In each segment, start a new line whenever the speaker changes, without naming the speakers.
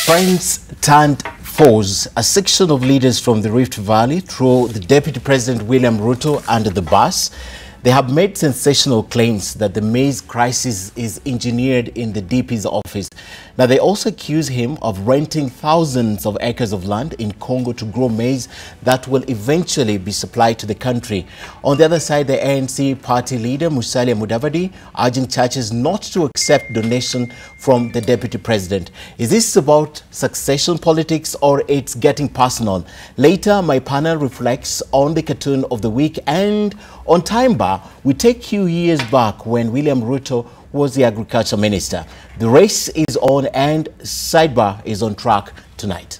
Friends turned foes. A section of leaders from the Rift Valley threw the Deputy President William Ruto under the bus. They have made sensational claims that the maize crisis is engineered in the DP's office. Now, they also accuse him of renting thousands of acres of land in Congo to grow maize that will eventually be supplied to the country. On the other side, the ANC party leader, Musalia Mudavadi, urging churches not to accept donation from the Deputy President. Is this about succession politics or it's getting personal? Later, my panel reflects on the cartoon of the week, and on Time Bar, we take you years back when William Ruto was the agriculture minister. The race is on and Sidebar is on track tonight.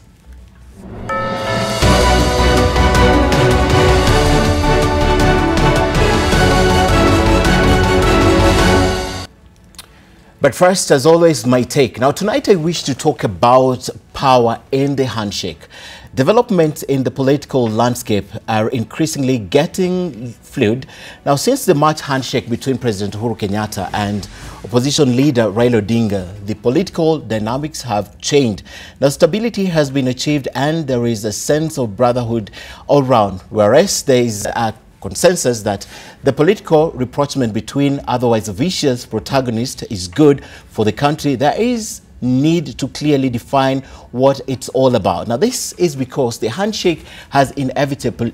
But first, as always, my take. Now, tonight I wish to talk about power in the handshake. Developments in the political landscape are increasingly getting fluid. Now, since the March handshake between President Uhuru Kenyatta and opposition leader Raila Odinga, the political dynamics have changed. Now, stability has been achieved and there is a sense of brotherhood all round, whereas there is a consensus that the political rapprochement between otherwise vicious protagonists is good for the country. There is need to clearly define what it's all about. Now, this is because the handshake has inevitably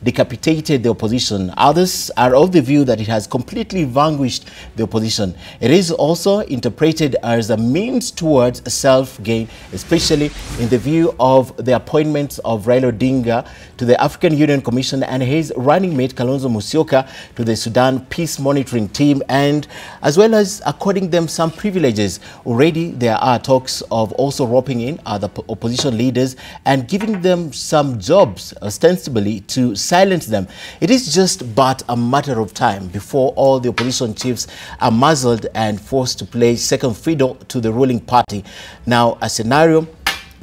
decapitated the opposition. Others are of the view that it has completely vanquished the opposition. It is also interpreted as a means towards self-gain, especially in the view of the appointments of Raila Odinga to the African Union Commission and his running mate Kalonzo Musyoka to the Sudan Peace Monitoring Team, and as well as according them some privileges. Already there are talks of also roping in other opposition leaders and giving them some jobs ostensibly to silence them. It is just but a matter of time before all the opposition chiefs are muzzled and forced to play second fiddle to the ruling party. Now, a scenario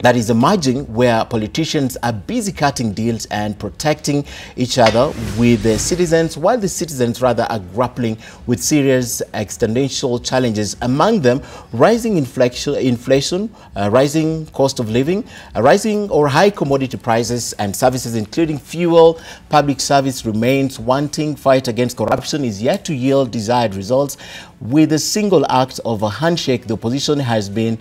that is emerging where politicians are busy cutting deals and protecting each other with the citizens, while the citizens rather are grappling with serious existential challenges, among them rising inflation, rising cost of living, rising or high commodity prices and services including fuel. Public service remains wanting. Fight against corruption is yet to yield desired results. With a single act of a handshake, the opposition has been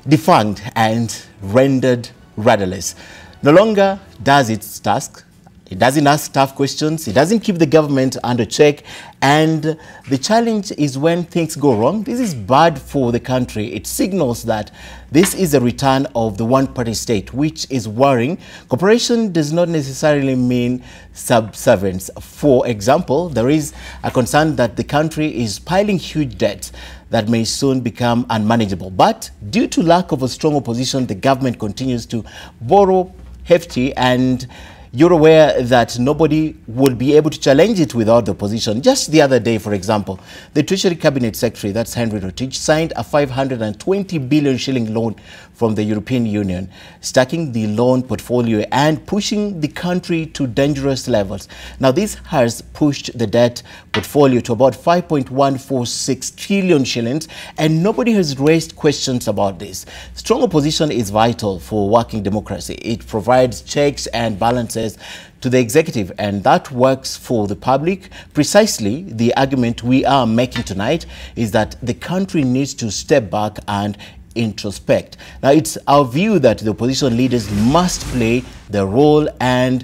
defunct and rendered rudderless. No longer does its task. It doesn't ask tough questions. It doesn't keep the government under check. And the challenge is when things go wrong. This is bad for the country. It signals that this is a return of the one-party state, which is worrying. Cooperation does not necessarily mean subservience. For example, there is a concern that the country is piling huge debts that may soon become unmanageable. But due to lack of a strong opposition, the government continues to borrow hefty, and you're aware that nobody will be able to challenge it without the opposition. Just the other day, for example, the Treasury Cabinet Secretary, that's Henry Rotich, signed a 520 billion shilling loan from the European Union, stacking the loan portfolio and pushing the country to dangerous levels. Now, this has pushed the debt portfolio to about 5.146 trillion shillings, and nobody has raised questions about this. Strong opposition is vital for working democracy. It provides checks and balances to the executive, and that works for the public. Precisely the argument we are making tonight is that the country needs to step back and introspect. Now, it's our view that the opposition leaders must play their role and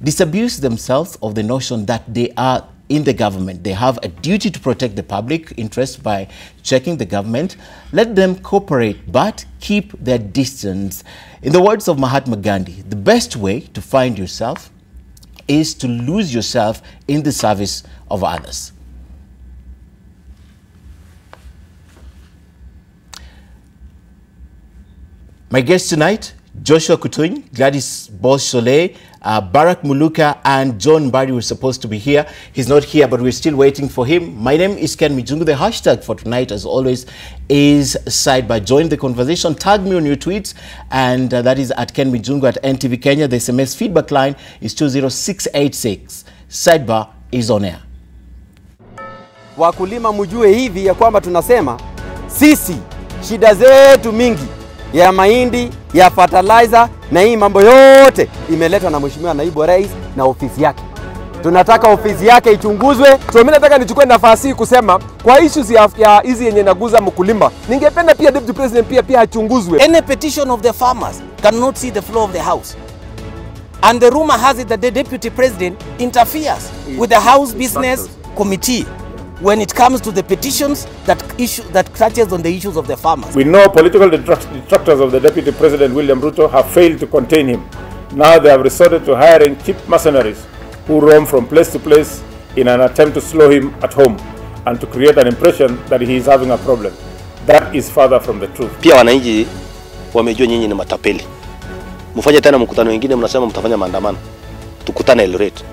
disabuse themselves of the notion that they are in the government. They have a duty to protect the public interest by checking the government. Let them cooperate, but keep their distance. In the words of Mahatma Gandhi, the best way to find yourself is to lose yourself in the service of others. My guests tonight, Joshua Kutuny, Gladys Bosch-Soleil, Barak Muluka, and John Barry were supposed to be here. He's not here, but we're still waiting for him. My name is Ken Mijungu. The hashtag for tonight, as always, is Sidebar. Join the conversation. Tag me on your tweets, and that is at Ken Mijungu at NTV Kenya. The SMS feedback line is 20686. Sidebar is on air.
Wakulima mjue hivi ya kwamba tunasema sisi shida zetu mingi ya mahindi, ya fertilizer na hii mambo yote imeletwa na Mheshimiwa Naibu wa Rais na ofisi yake. Tunataka ofisi yake ichunguzwe.
So mimi nataka nichukue nafasi hii kusema kwa issues ya hizi yenye naguza mkulima, ningependa pia Deputy President pia achunguzwe.
Any petition of the farmers cannot see the floor of the House. And the rumor has it that the Deputy President interferes with the House Business Committee when it comes to the petitions that touches on the issues of the farmers.
We know political detractors of the Deputy President William Ruto have failed to contain him. Now they have resorted to hiring cheap mercenaries who roam from place to place in an attempt to slow him at home and to create an impression that he is having a problem. That is further from the truth.
Pia wananchi wamejua nyinyi ni matapeli. Mfanye tena mkutano wengine mnasema mtafanya maandamano. Tukutane Eldoret.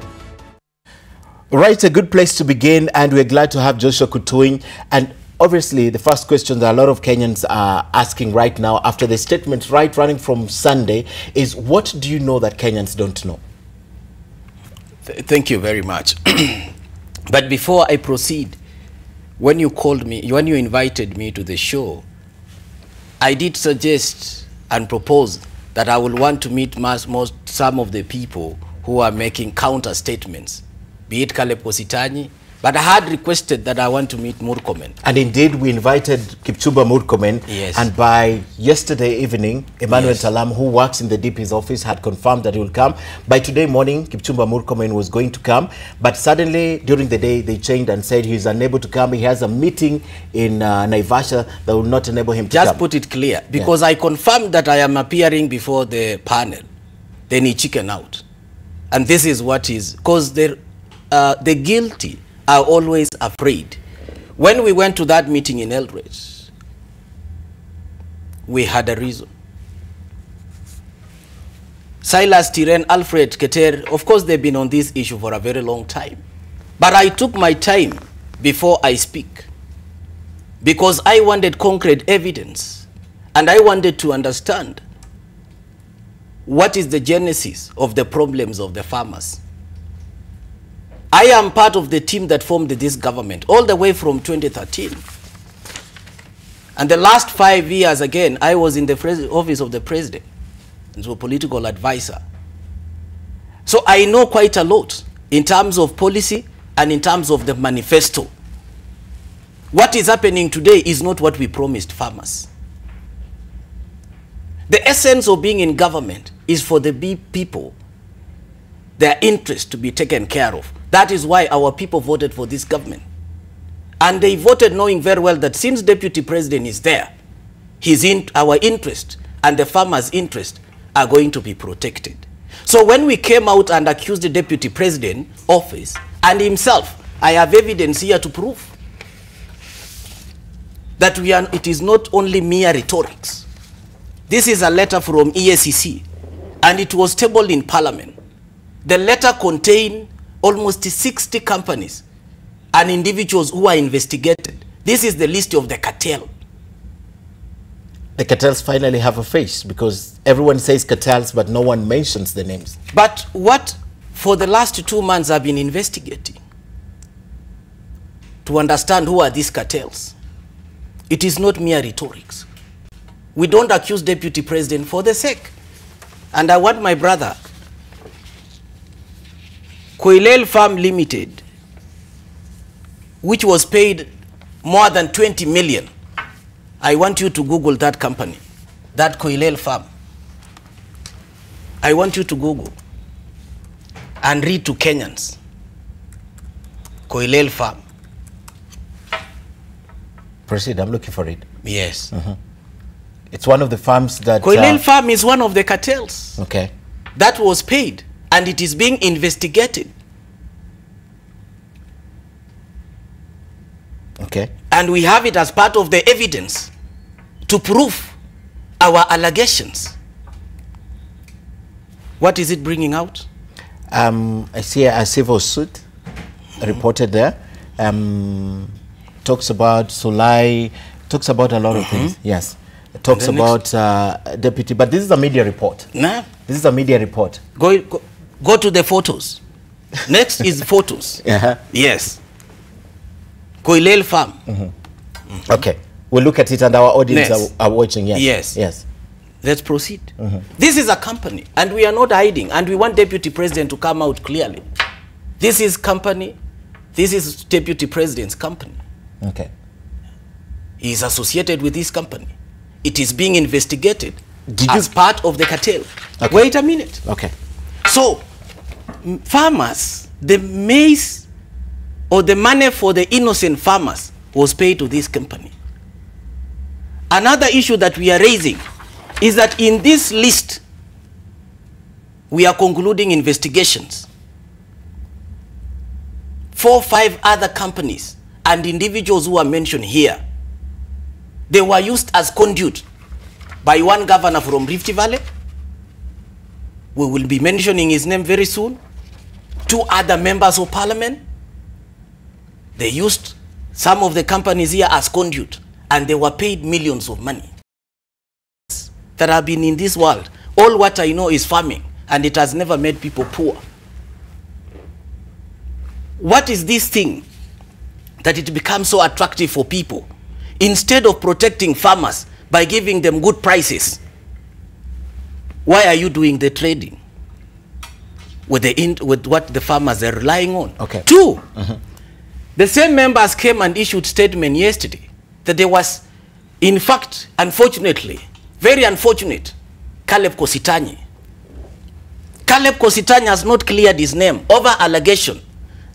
Right, a good place to begin, and we're glad to have Joshua Kutuing. And obviously, the first question that a lot of Kenyans are asking right now after the statement running from Sunday is, what do you know that Kenyans don't know?
Thank you very much. But before I proceed, when you called me, when you invited me to the show, I did suggest and propose that I will want to meet some of the people who are making counter statements, be it Caleb Kositany, but I had requested that I want to meet Murkomen.
And indeed, we invited Kipchumba Murkomen.
Yes.
And by yesterday evening, Emmanuel
Yes.
Talam, who works in the DP's office, had confirmed that he will come. By today morning, Kipchumba Murkomen was going to come. But suddenly, during the day, they changed and said he's unable to come. He has a meeting in Naivasha that will not enable him to come.
Just put it clear, because I confirmed that I am appearing before the panel. Then he chicken out. And this is what is, because the guilty are always afraid. When we went to that meeting in Eldoret, we had a reason. Silas Tiren, Alfred Keter, of course they've been on this issue for a very long time. But I took my time before I speak, because I wanted concrete evidence, and I wanted to understand what is the genesis of the problems of the farmers. I am part of the team that formed this government all the way from 2013. And the last 5 years, again, I was in the office of the president as a political advisor. So I know quite a lot in terms of policy and in terms of the manifesto. What is happening today is not what we promised farmers. The essence of being in government is for the people, their interest to be taken care of. That is why our people voted for this government. And they voted knowing very well that since Deputy President is there, our interest and the farmers' interest are going to be protected. So when we came out and accused the Deputy President office and himself, I have evidence here to prove that it is not only mere rhetorics. This is a letter from EACC, and it was tabled in Parliament. The letter contained almost 60 companies and individuals who are investigated. This is the list of the cartel.
The cartels finally have a face, because everyone says cartels, but no one mentions the names.
But what, for the last 2 months, I've been investigating to understand who are these cartels. It is not mere rhetorics. We don't accuse Deputy President for the sake. And I want my brother, Koilel Farm Limited, which was paid more than 20 million. I want you to Google that company, that Koilel Farm. I want you to Google and read to Kenyans. Koilel Farm.
Proceed, I'm looking for it.
Yes.
It's one of the farms that...
Koilel Farm is one of the cartels.
Okay.
That was paid, and it is being investigated.
Okay.
And we have it as part of the evidence to prove our allegations. What is it bringing out?
I see a civil suit reported there. Talks about Sulai, talks about a lot of things. Yes. It talks about deputy, but this is a media report.
Nah.
This is a media report.
Go to the photos. Next is photos.
Uh-huh.
Yes. Koilel Farm.
Okay. We'll look at it, and our audience
Yes.
are watching. Yes.
Yes.
Yes.
Let's proceed. This is a company, and we are not hiding, and we want Deputy President to come out clearly. This is company, this is Deputy President's company.
Okay.
He is associated with this company. It is being investigated
Did
as
you-
part of the cartel.
Okay.
Wait a minute.
Okay.
So, farmers, the maize or the money for the innocent farmers was paid to this company. Another issue that we are raising is that in this list, we are concluding investigations. 4 or 5 other companies and individuals who are mentioned here, they were used as conduit by one governor from Rift Valley. We will be mentioning his name very soon. 2 other members of parliament. They used some of the companies here as conduit, and they were paid millions of money. That have been in this world. All what I know is farming, and it has never made people poor. What is this thing that it becomes so attractive for people? Instead of protecting farmers by giving them good prices, why are you doing the trading with what the farmers are relying on?
Okay.
2, the same members came and issued statement yesterday that there was, in fact, unfortunately, very unfortunate, Caleb Kositanyi. Caleb Kositanyi has not cleared his name over allegation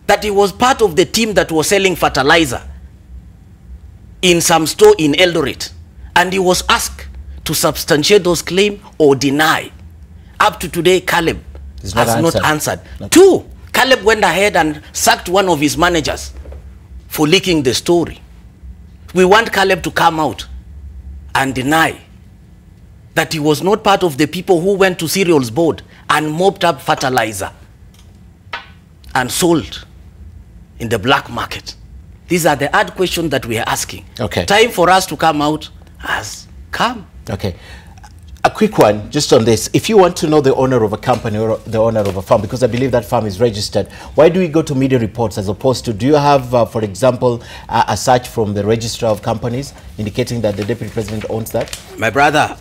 that he was part of the team that was selling fertilizer in some store in Eldoret, and he was asked to substantiate those claims or deny. Up to today, Caleb
He's
has
not
not answered.
No.
2, Caleb went ahead and sacked one of his managers for leaking the story. We want Caleb to come out and deny that he was not part of the people who went to cereals board and mopped up fertilizer and sold in the black market. These are the hard questions that we are asking.
Okay.
Time for us to come out has come.
Okay. A quick one just on this. If you want to know the owner of a company or the owner of a farm, because I believe that farm is registered, why do we go to media reports as opposed to, do you have, for example, a search from the registrar of companies indicating that the deputy president owns that?
My brother,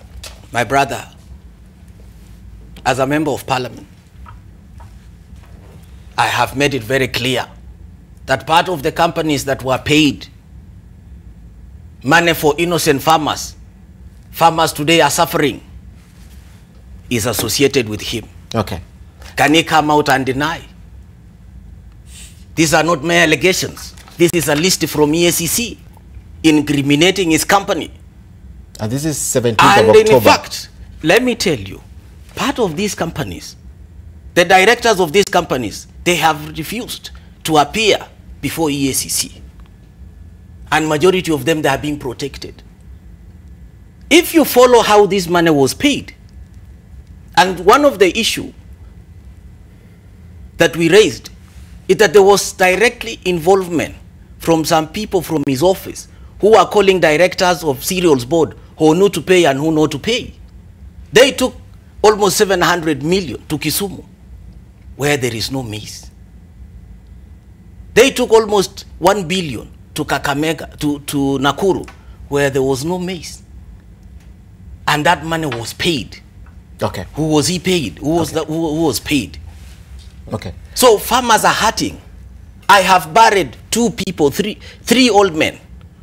as a member of parliament, I have made it very clear that part of the companies that were paid money for innocent farmers today are suffering, is associated with him.
Okay.
Can he come out and deny? These are not mere allegations. This is a list from EACC incriminating his company.
And this is 17th
And
of October.
in fact, let me tell you, part of these companies, the directors of these companies, they have refused to appear before EACC. And majority of them, they are being protected. If you follow how this money was paid, and one of the issue that we raised is that there was directly involvement from some people from his office who are calling directors of cereals board who knew to pay and who know to pay. They took almost 700 million to Kisumu, where there is no maize. They took almost 1 billion to Kakamega, to Nakuru, where there was no maize. And that money was paid.
Okay.
Who was he paid? Who was, who was paid?
Okay.
So farmers are hurting. I have buried 2 people, three old men.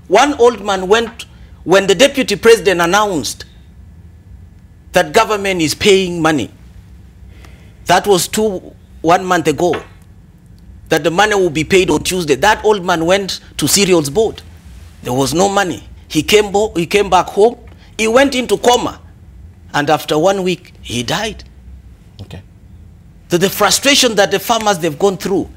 One old man went, when the deputy president announced that government is paying money, that was 1 month ago, that the money will be paid on Tuesday. That old man went to cereals board. There was no money. He came back home. He went into coma. And after 1 week, he died.
Okay.
So the frustration that the farmers they've gone through,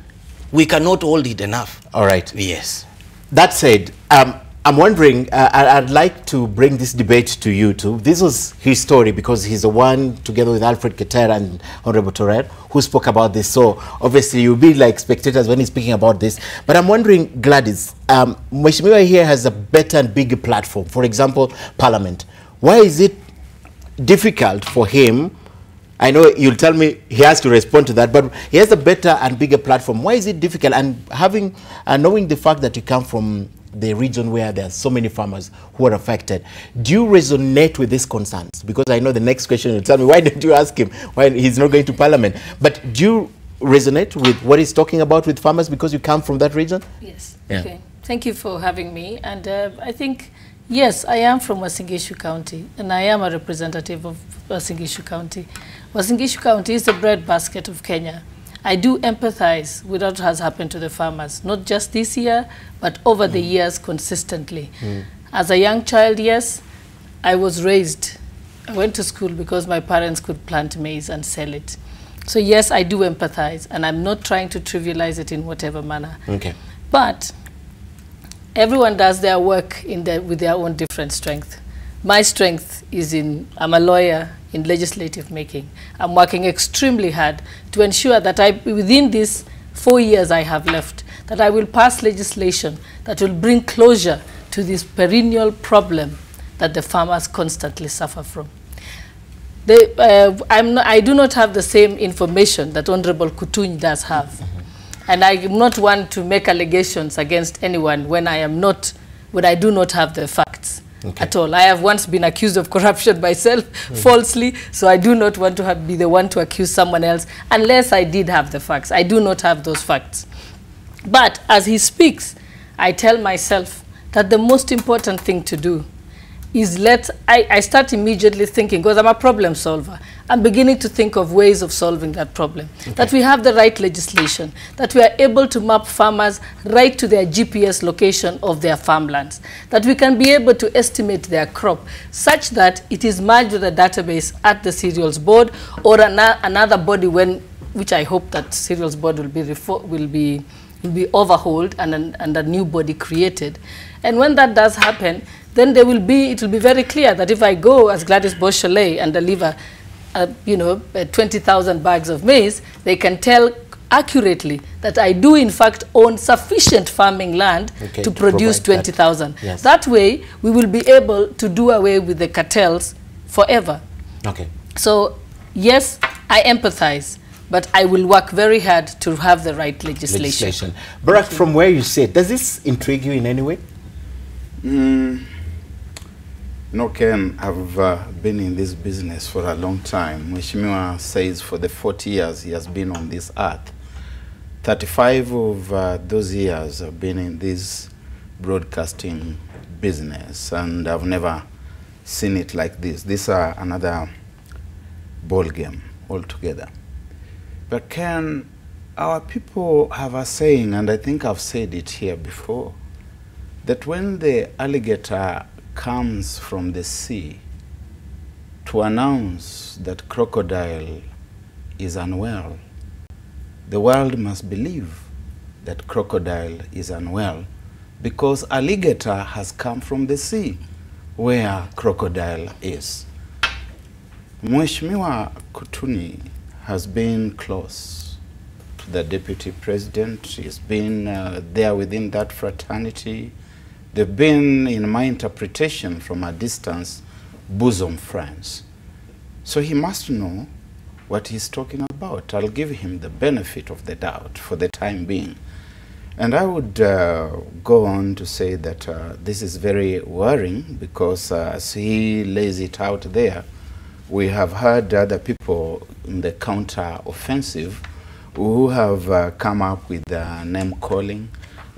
we cannot hold it enough.
All right.
Yes.
That said, I'm wondering, I'd like to bring this debate to you too. This was his story because he's the one, together with Alfred Keter and Honorable Torrer, who spoke about this. So obviously you'll be like spectators when he's speaking about this. But I'm wondering, Gladys, Mheshimiwa here has a better and bigger platform. For example, Parliament. Why is it difficult for him? I know you'll tell me he has to respond to that, but he has a better and bigger platform. Why is it difficult? And having knowing the fact that you come from the region where there are so many farmers who are affected. Do you resonate with these concerns? Because I know the next question will tell me, why don't you ask him when he's not going to parliament? But do you resonate with what he's talking about with farmers because you come from that region?
Yes.
Yeah.
Okay. Thank you for having me. And I think, yes, I am from Uasin Gishu County, and I am a representative of Uasin Gishu County. Uasin Gishu County is the breadbasket of Kenya. I do empathize with what has happened to the farmers, not just this year, but over the years consistently. As a young child, yes, I was raised. I went to school because my parents could plant maize and sell it. So yes, I do empathize, and I'm not trying to trivialize it in whatever manner.
Okay.
But everyone does their work with their own different strength. My strength is I'm a lawyer in legislative making. I'm working extremely hard to ensure that within these 4 years I have left, that I will pass legislation that will bring closure to this perennial problem that the farmers constantly suffer from. I do not have the same information that Honorable Kutuny does have. And I am not one to make allegations against anyone when I do not have the facts at all. I have once been accused of corruption myself falsely, so I do not want to be the one to accuse someone else unless I did have the facts. I do not have those facts. But as he speaks, I tell myself that the most important thing to do is I start immediately thinking, because I'm a problem solver, I'm beginning to think of ways of solving that problem. That we have the right legislation, that we are able to map farmers right to their GPS location of their farmlands, that we can be able to estimate their crop such that it is merged with a database at the cereals board or another body which I hope that cereals board will be overhauled and a new body created. And when that does happen, then it will be very clear that if I go as Gladys Beausoleil and deliver 20,000 bags of maize, they can tell accurately that I do in fact own sufficient farming land to produce 20,000.
Yes.
That way, we will be able to do away with the cartels forever.
Okay.
So, yes, I empathize, but I will work very hard to have the right legislation.
Barack, from where you sit, does this intrigue you in any way?
No, Ken, I've been in this business for a long time. Mheshimiwa says for the 40 years he has been on this earth. 35 of those years I've been in this broadcasting business, and I've never seen it like this. This is another ball game altogether. But Ken, our people have a saying, and I think I've said it here before, that when the alligator comes from the sea to announce that crocodile is unwell, the world must believe that crocodile is unwell because alligator has come from the sea where crocodile is. Mheshimiwa Kutuny has been close to the deputy president. He's been there within that fraternity. They've been, in my interpretation, from a distance, bosom friends. So he must know what he's talking about. I'll give him the benefit of the doubt for the time being. And I would go on to say that this is very worrying because as he lays it out there, we have heard other people in the counter-offensive who have come up with name-calling,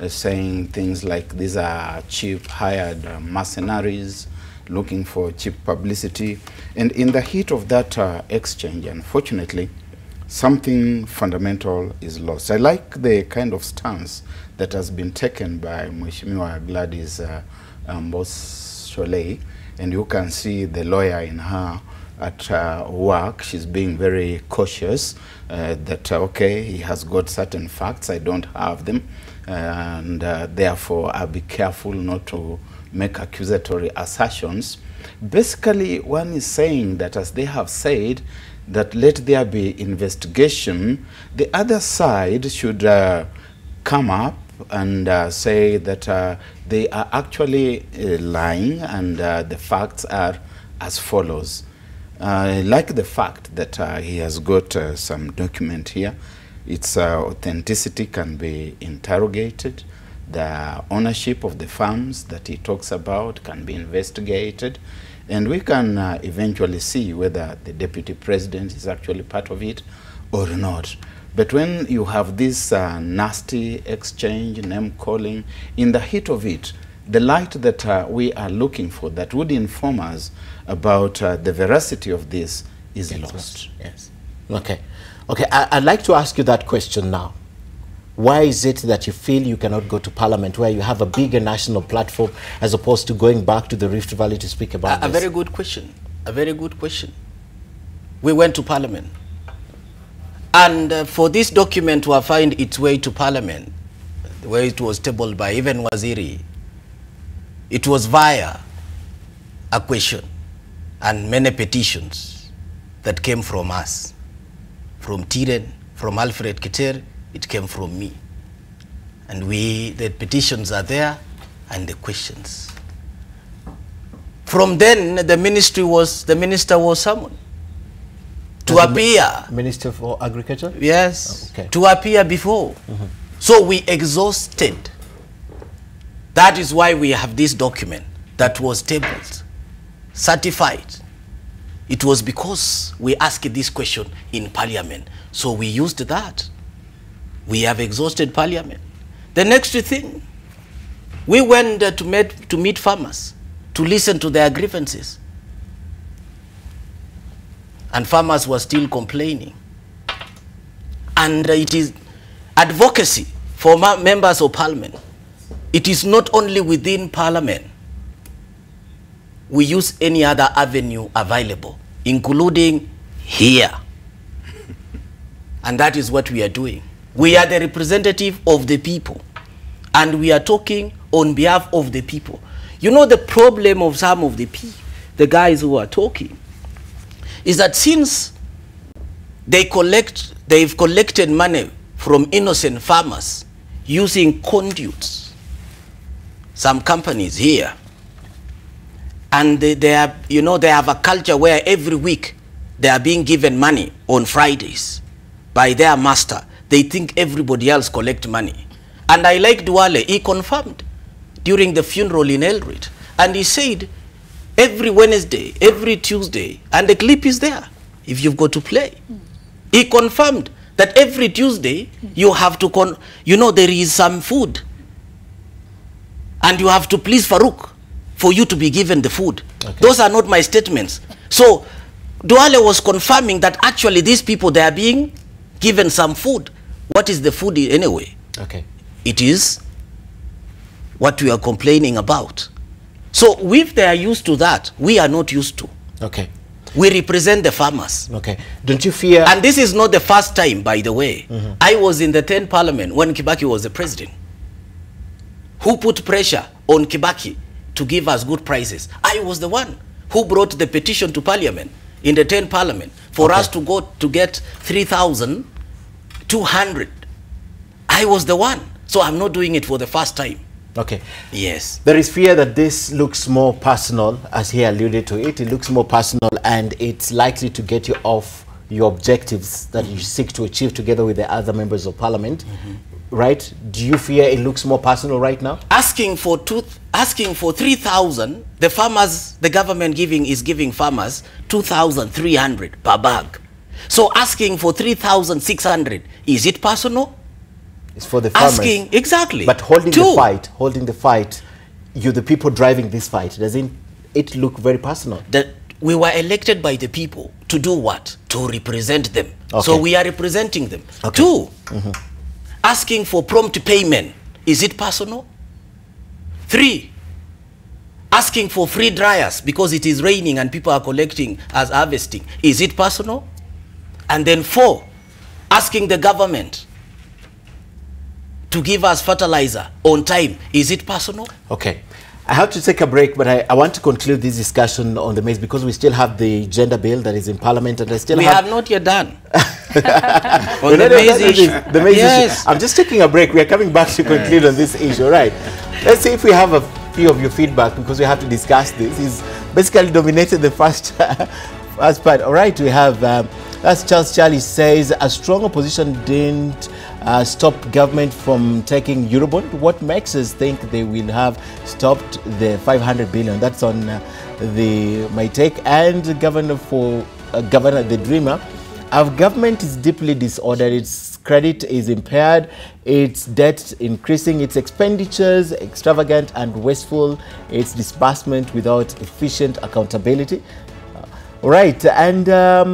saying things like these are cheap hired mercenaries looking for cheap publicity. And in the heat of that exchange, unfortunately, something fundamental is lost. I like the kind of stance that has been taken by Mheshimiwa Gladys Beausoleil, and you can see the lawyer in her at work. She's being very cautious that, okay, he has got certain facts, I don't have them, and therefore I'll be careful not to make accusatory assertions. Basically, one is saying that, as they have said, that let there be investigation. The other side should come up and say that they are actually lying, and the facts are as follows. I like the fact that he has got some document here. Its authenticity can be interrogated. The ownership of the farms that he talks about can be investigated, and we can eventually see whether the deputy president is actually part of it or not. But when you have this nasty exchange, name calling, in the heat of it, the light that we are looking for that would inform us about the veracity of this is lost.
Yes. Okay. Okay, I'd like to ask you that question now. Why is it that you feel you cannot go to Parliament where you have a bigger national platform as opposed to going back to the Rift Valley to speak about this?
A very good question. A very good question. We went to Parliament. And for this document to find its way to Parliament, where it was tabled by even Waziri, it was via a question and many petitions that came from us, from Tiren, from Alfred Keter. It came from me. And the petitions are there and the questions. From then, the minister was summoned to appear.
Minister for Agriculture?
Yes,
okay.
To appear before. So we exhausted. That is why we have this document that was tabled, certified. It was because we asked this question in Parliament. So we used that. We have exhausted Parliament. The next thing, we went to meet farmers, to listen to their grievances. And farmers were still complaining. And it is advocacy for members of Parliament. It is not only within Parliament. We use any other avenue available, including here. And that is what we are doing. We are the representative of the people, and we are talking on behalf of the people. You know, the problem of some of the guys who are talking is that since they've collected money from innocent farmers using conduits, some companies here, and they have a culture where every week they are being given money on Fridays by their master. They think everybody else collect money. And I like Duale, he confirmed during the funeral in Eldoret. And he said, every Wednesday, every Tuesday, and the clip is there, if you've got to play. He confirmed that every Tuesday, you have to, there is some food. And you have to please Farouk for you to be given the food. Okay. Those are not my statements. So, Duale was confirming that actually these people, they are being given some food. What is the food anyway?
Okay.
It is what we are complaining about. So if they are used to that, we are not used to.
Okay.
We represent the farmers.
Okay. Don't you fear...
And this is not the first time, by the way. I was in the 10th Parliament when Kibaki was the president. Who put pressure on Kibaki to give us good prices? I was the one who brought the petition to Parliament in the 10th Parliament for us to go to get 3,200. I was the one. So I'm not doing it for the first time.
Okay.
Yes.
There is fear that this looks more personal, as he alluded to it. It looks more personal, and it's likely to get you off your objectives that you seek to achieve together with the other members of Parliament. Right? Do you fear it looks more personal right now?
Asking for 3,000, the farmers, the government is giving farmers 2,300 per bag. So asking for 3,600, is it personal?
It's for the farmers.
Asking, exactly.
But holding the fight, you're the people driving this fight. Doesn't it look very personal?
That we were elected by the people to do what? To represent them.
Okay.
So we are representing them.
Okay.
2, asking for prompt payment, is it personal? 3, asking for free dryers because it is raining and people are collecting as harvesting, is it personal? And then 4, asking the government to give us fertilizer on time, is it personal?
Okay. I have to take a break, but I want to conclude this discussion on the maize because we still have the gender bill that is in Parliament, and I still
we have not yet done.
On the maize issue. The maize issue. I'm just taking a break. We are coming back to conclude on this issue, right? Let's see if we have a few of your feedback because we have to discuss this. He's basically dominated the first part. All right, we have, as Charles Charlie says, a strong opposition didn't stop government from taking Eurobond? What makes us think they will have stopped the 500 billion? That's on my take. And Governor the Dreamer, our government is deeply disordered. Its credit is impaired, its debt increasing, its expenditures extravagant and wasteful, its disbursement without efficient accountability. Right, and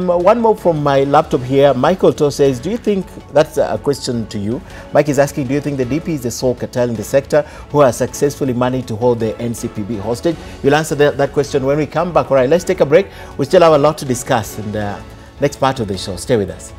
one more from my laptop here. Michael To says, do you think, that's a question to you. Mike is asking, do you think the DP is the sole cartel in the sector who has successfully managed to hold the NCPB hostage? You'll answer that question when we come back. All right, let's take a break. We still have a lot to discuss in the next part of the show. Stay with us.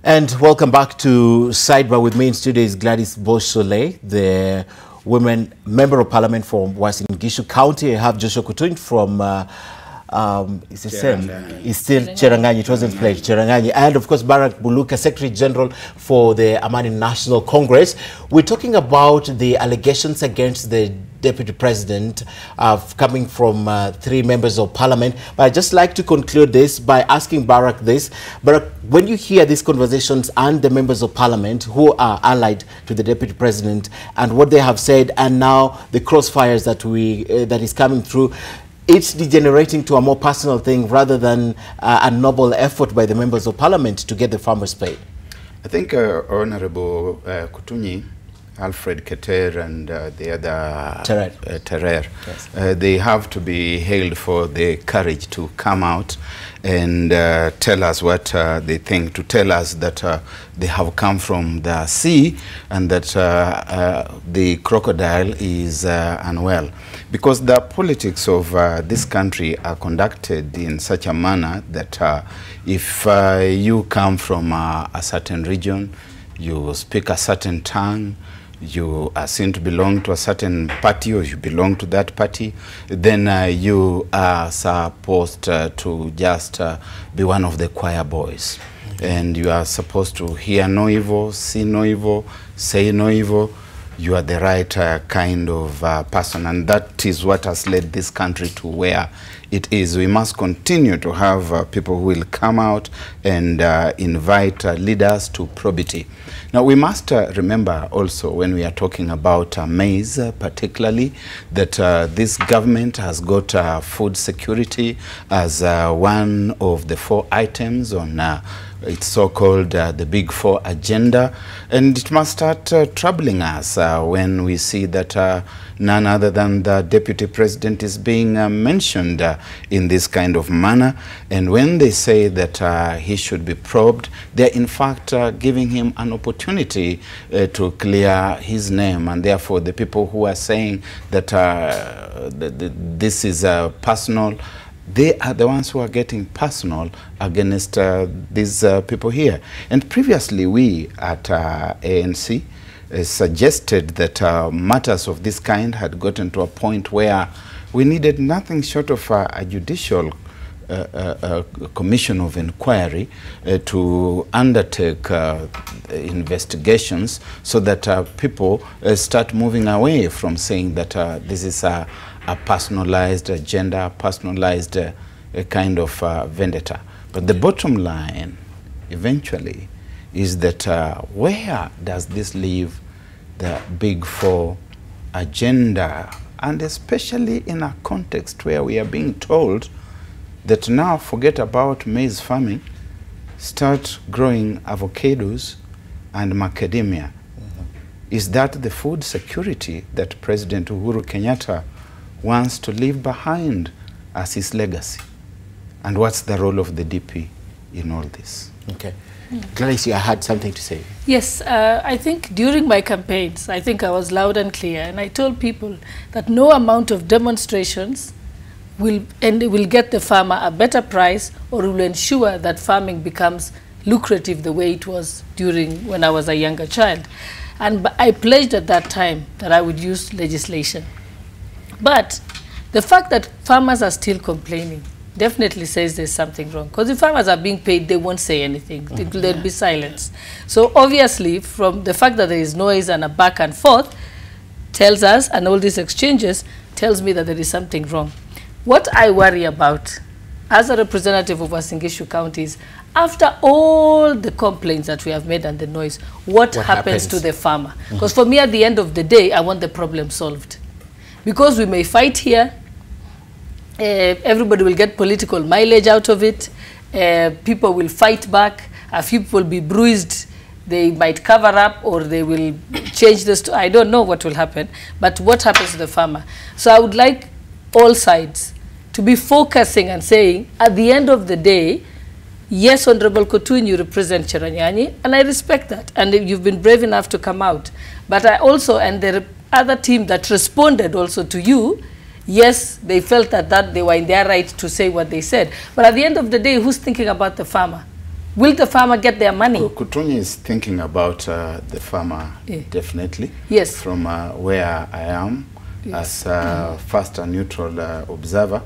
And welcome back to Sidebar. With me in studio is Gladys Boshole, the women member of parliament from Uasin Gishu County. I have Joshua Kutuny from it's the same. It's still Cherangani. It wasn't played. Cherangani. And of course, Barack Buluka, Secretary General for the Amani National Congress. We're talking about the allegations against the Deputy President coming from 3 members of Parliament. But I'd just like to conclude this by asking Barack this. Barack, when you hear these conversations and the members of Parliament who are allied to the Deputy President and what they have said, and now the crossfires that is coming through, it's degenerating to a more personal thing rather than a noble effort by the members of Parliament to get the farmers paid.
I think Honorable Kutunyi, Alfred Keter and the other Terer, yes. They have to be hailed for the courage to come out and tell us what they think, to tell us that they have come from the sea and that the crocodile is unwell. Because the politics of this country are conducted in such a manner that if you come from a certain region, you speak a certain tongue, you are seen to belong to a certain party or you belong to that party, then you are supposed to just be one of the choir boys. And you are supposed to hear no evil, see no evil, say no evil. You are the right kind of person, and that is what has led this country to where it is. We must continue to have people who will come out and invite leaders to probity. Now, we must remember also, when we are talking about maize particularly, that this government has got food security as one of the 4 items on it's so-called the Big 4 agenda, and it must start troubling us when we see that none other than the Deputy President is being mentioned in this kind of manner. And when they say that he should be probed, they're in fact giving him an opportunity to clear his name. And therefore, the people who are saying that this is personal, they are the ones who are getting personal against these people here. And previously, we at ANC suggested that matters of this kind had gotten to a point where we needed nothing short of a judicial commission of inquiry to undertake investigations so that people start moving away from saying that this is a personalized agenda, personalized kind of vendetta. But the bottom line, eventually, is that where does this leave the Big 4 agenda? And especially in a context where we are being told that now forget about maize farming, start growing avocados and macadamia. Is that the food security that President Uhuru Kenyatta wants to leave behind as his legacy? And what's the role of the DP in all this?
Okay. Clarice, I had something to say.
Yes, I think during my campaigns, I think I was loud and clear, and I told people that no amount of demonstrations will get the farmer a better price or will ensure that farming becomes lucrative the way it was during when I was a younger child. And I pledged at that time that I would use legislation. But the fact that farmers are still complaining definitely says there's something wrong. Because if farmers are being paid, they won't say anything. There'll be silence. So obviously, from the fact that there is noise and a back and forth, tells us, and all these exchanges, tells me that there is something wrong. What I worry about, as a representative of Uasin Gishu County, is after all the complaints that we have made and the noise, what happens to the farmer? Because for me, at the end of the day, I want the problem solved. Because we may fight here, everybody will get political mileage out of it, people will fight back, a few people will be bruised, they might cover up or they will change this. I don't know what will happen, but what happens to the farmer? So I would like all sides to be focusing and saying, at the end of the day, yes, Honorable Kotun, you represent Cheranyani, and I respect that, and you've been brave enough to come out. But I also, and the other team that responded also to you, yes, they felt that they were in their right to say what they said. But at the end of the day, who's thinking about the farmer? Will the farmer get their money?
Kutunyi is thinking about the farmer, definitely.
Yes.
From where I am, as first a neutral observer,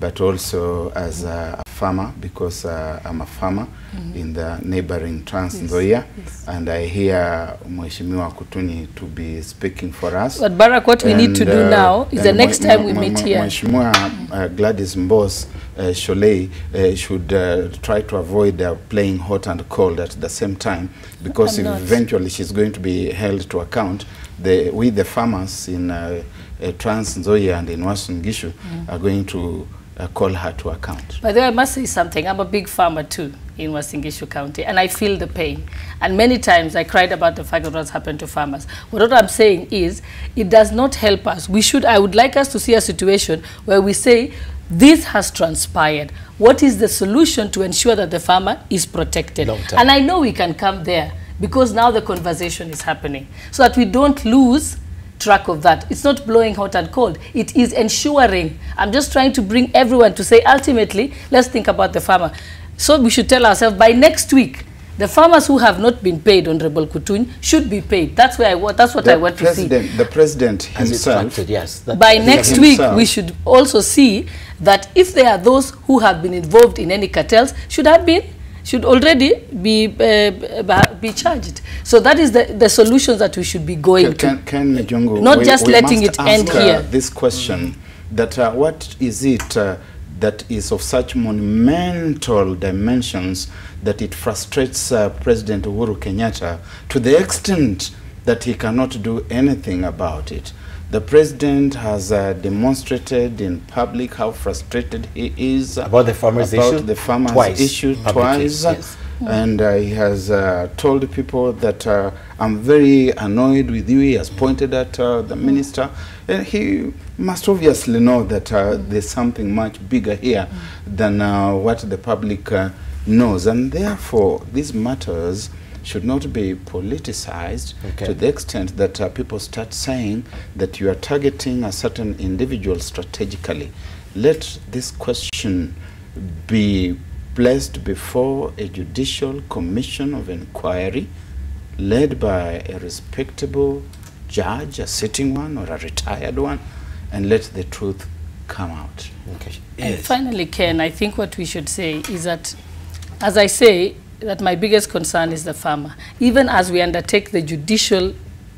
but also as a farmer because I'm a farmer in the neighboring Trans Nzoia, and I hear Mheshimiwa Kutunyi to be speaking for us.
But Barack, what we need to do now is the next time we meet here.
Mheshimiwa Gladys Mbos Sholei should try to avoid playing hot and cold at the same time, because eventually she's going to be held to account. We, the farmers in Trans Nzoia and in Uasin Gishu, are going to call her to account.
By the way, I must say something. I'm a big farmer too in Uasin Gishu County, and I feel the pain. And many times I cried about the fact that what's happened to farmers. But what I'm saying is, it does not help us. I would like us to see a situation where we say, this has transpired. What is the solution to ensure that the farmer is protected? And I know we can come there, because now the conversation is happening, so that we don't lose track of that. It's not blowing hot and cold. It is ensuring. I'm just trying to bring everyone to say, ultimately, let's think about the farmer. So we should tell ourselves, by next week, the farmers who have not been paid, Honorable Kutunyi, should be paid. That's where I want to see.
The president himself.
By next week, we should also see that if there are those who have been involved in any cartels, should already be charged. So that is the solutions that we should be going to.
Ken Mijungu,
not just letting it end here.
This question, that what is it that is of such monumental dimensions that it frustrates President Uhuru Kenyatta to the extent that he cannot do anything about it? The president has demonstrated in public how frustrated he is
about the farmers issue
twice. And he has told people that I'm very annoyed with you. He has pointed at the minister. And he must obviously know that there's something much bigger here than what the public knows. And therefore, these matters should not be politicized to the extent that people start saying that you are targeting a certain individual strategically. Let this question be placed before a judicial commission of inquiry led by a respectable judge, a sitting one or a retired one, and let the truth come out.
And finally, Ken, I think what we should say is that, as I say, that my biggest concern is the farmer. Even as we undertake the judicial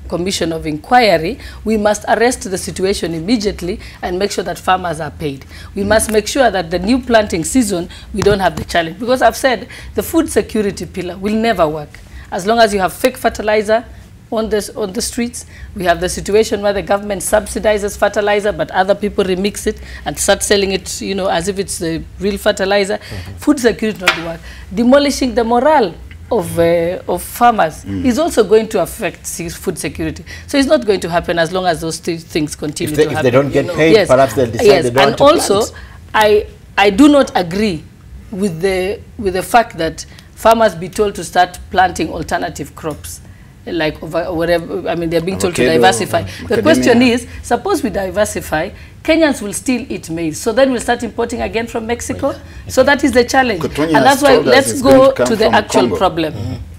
commission of inquiry, we must arrest the situation immediately and make sure that farmers are paid. We must make sure that the new planting season, we don't have the challenge. Because I've said the food security pillar will never work. As long as you have fake fertilizer on the streets, we have the situation where the government subsidizes fertilizer, but other people remix it and start selling it, you know, as if it's the real fertilizer. Food security not work. Demolishing the morale of farmers is also going to affect food security. So it's not going to happen as long as those things continue to happen.
If they don't get paid, perhaps they'll decide they don't want to plant.
And also, I do not agree with the fact that farmers be told to start planting alternative crops, like whatever. I mean, they're being told to diversify. The question is, suppose we diversify, Kenyans will still eat maize. So then we'll start importing again from Mexico. So that is the challenge. And that's why let's go to the actual problem.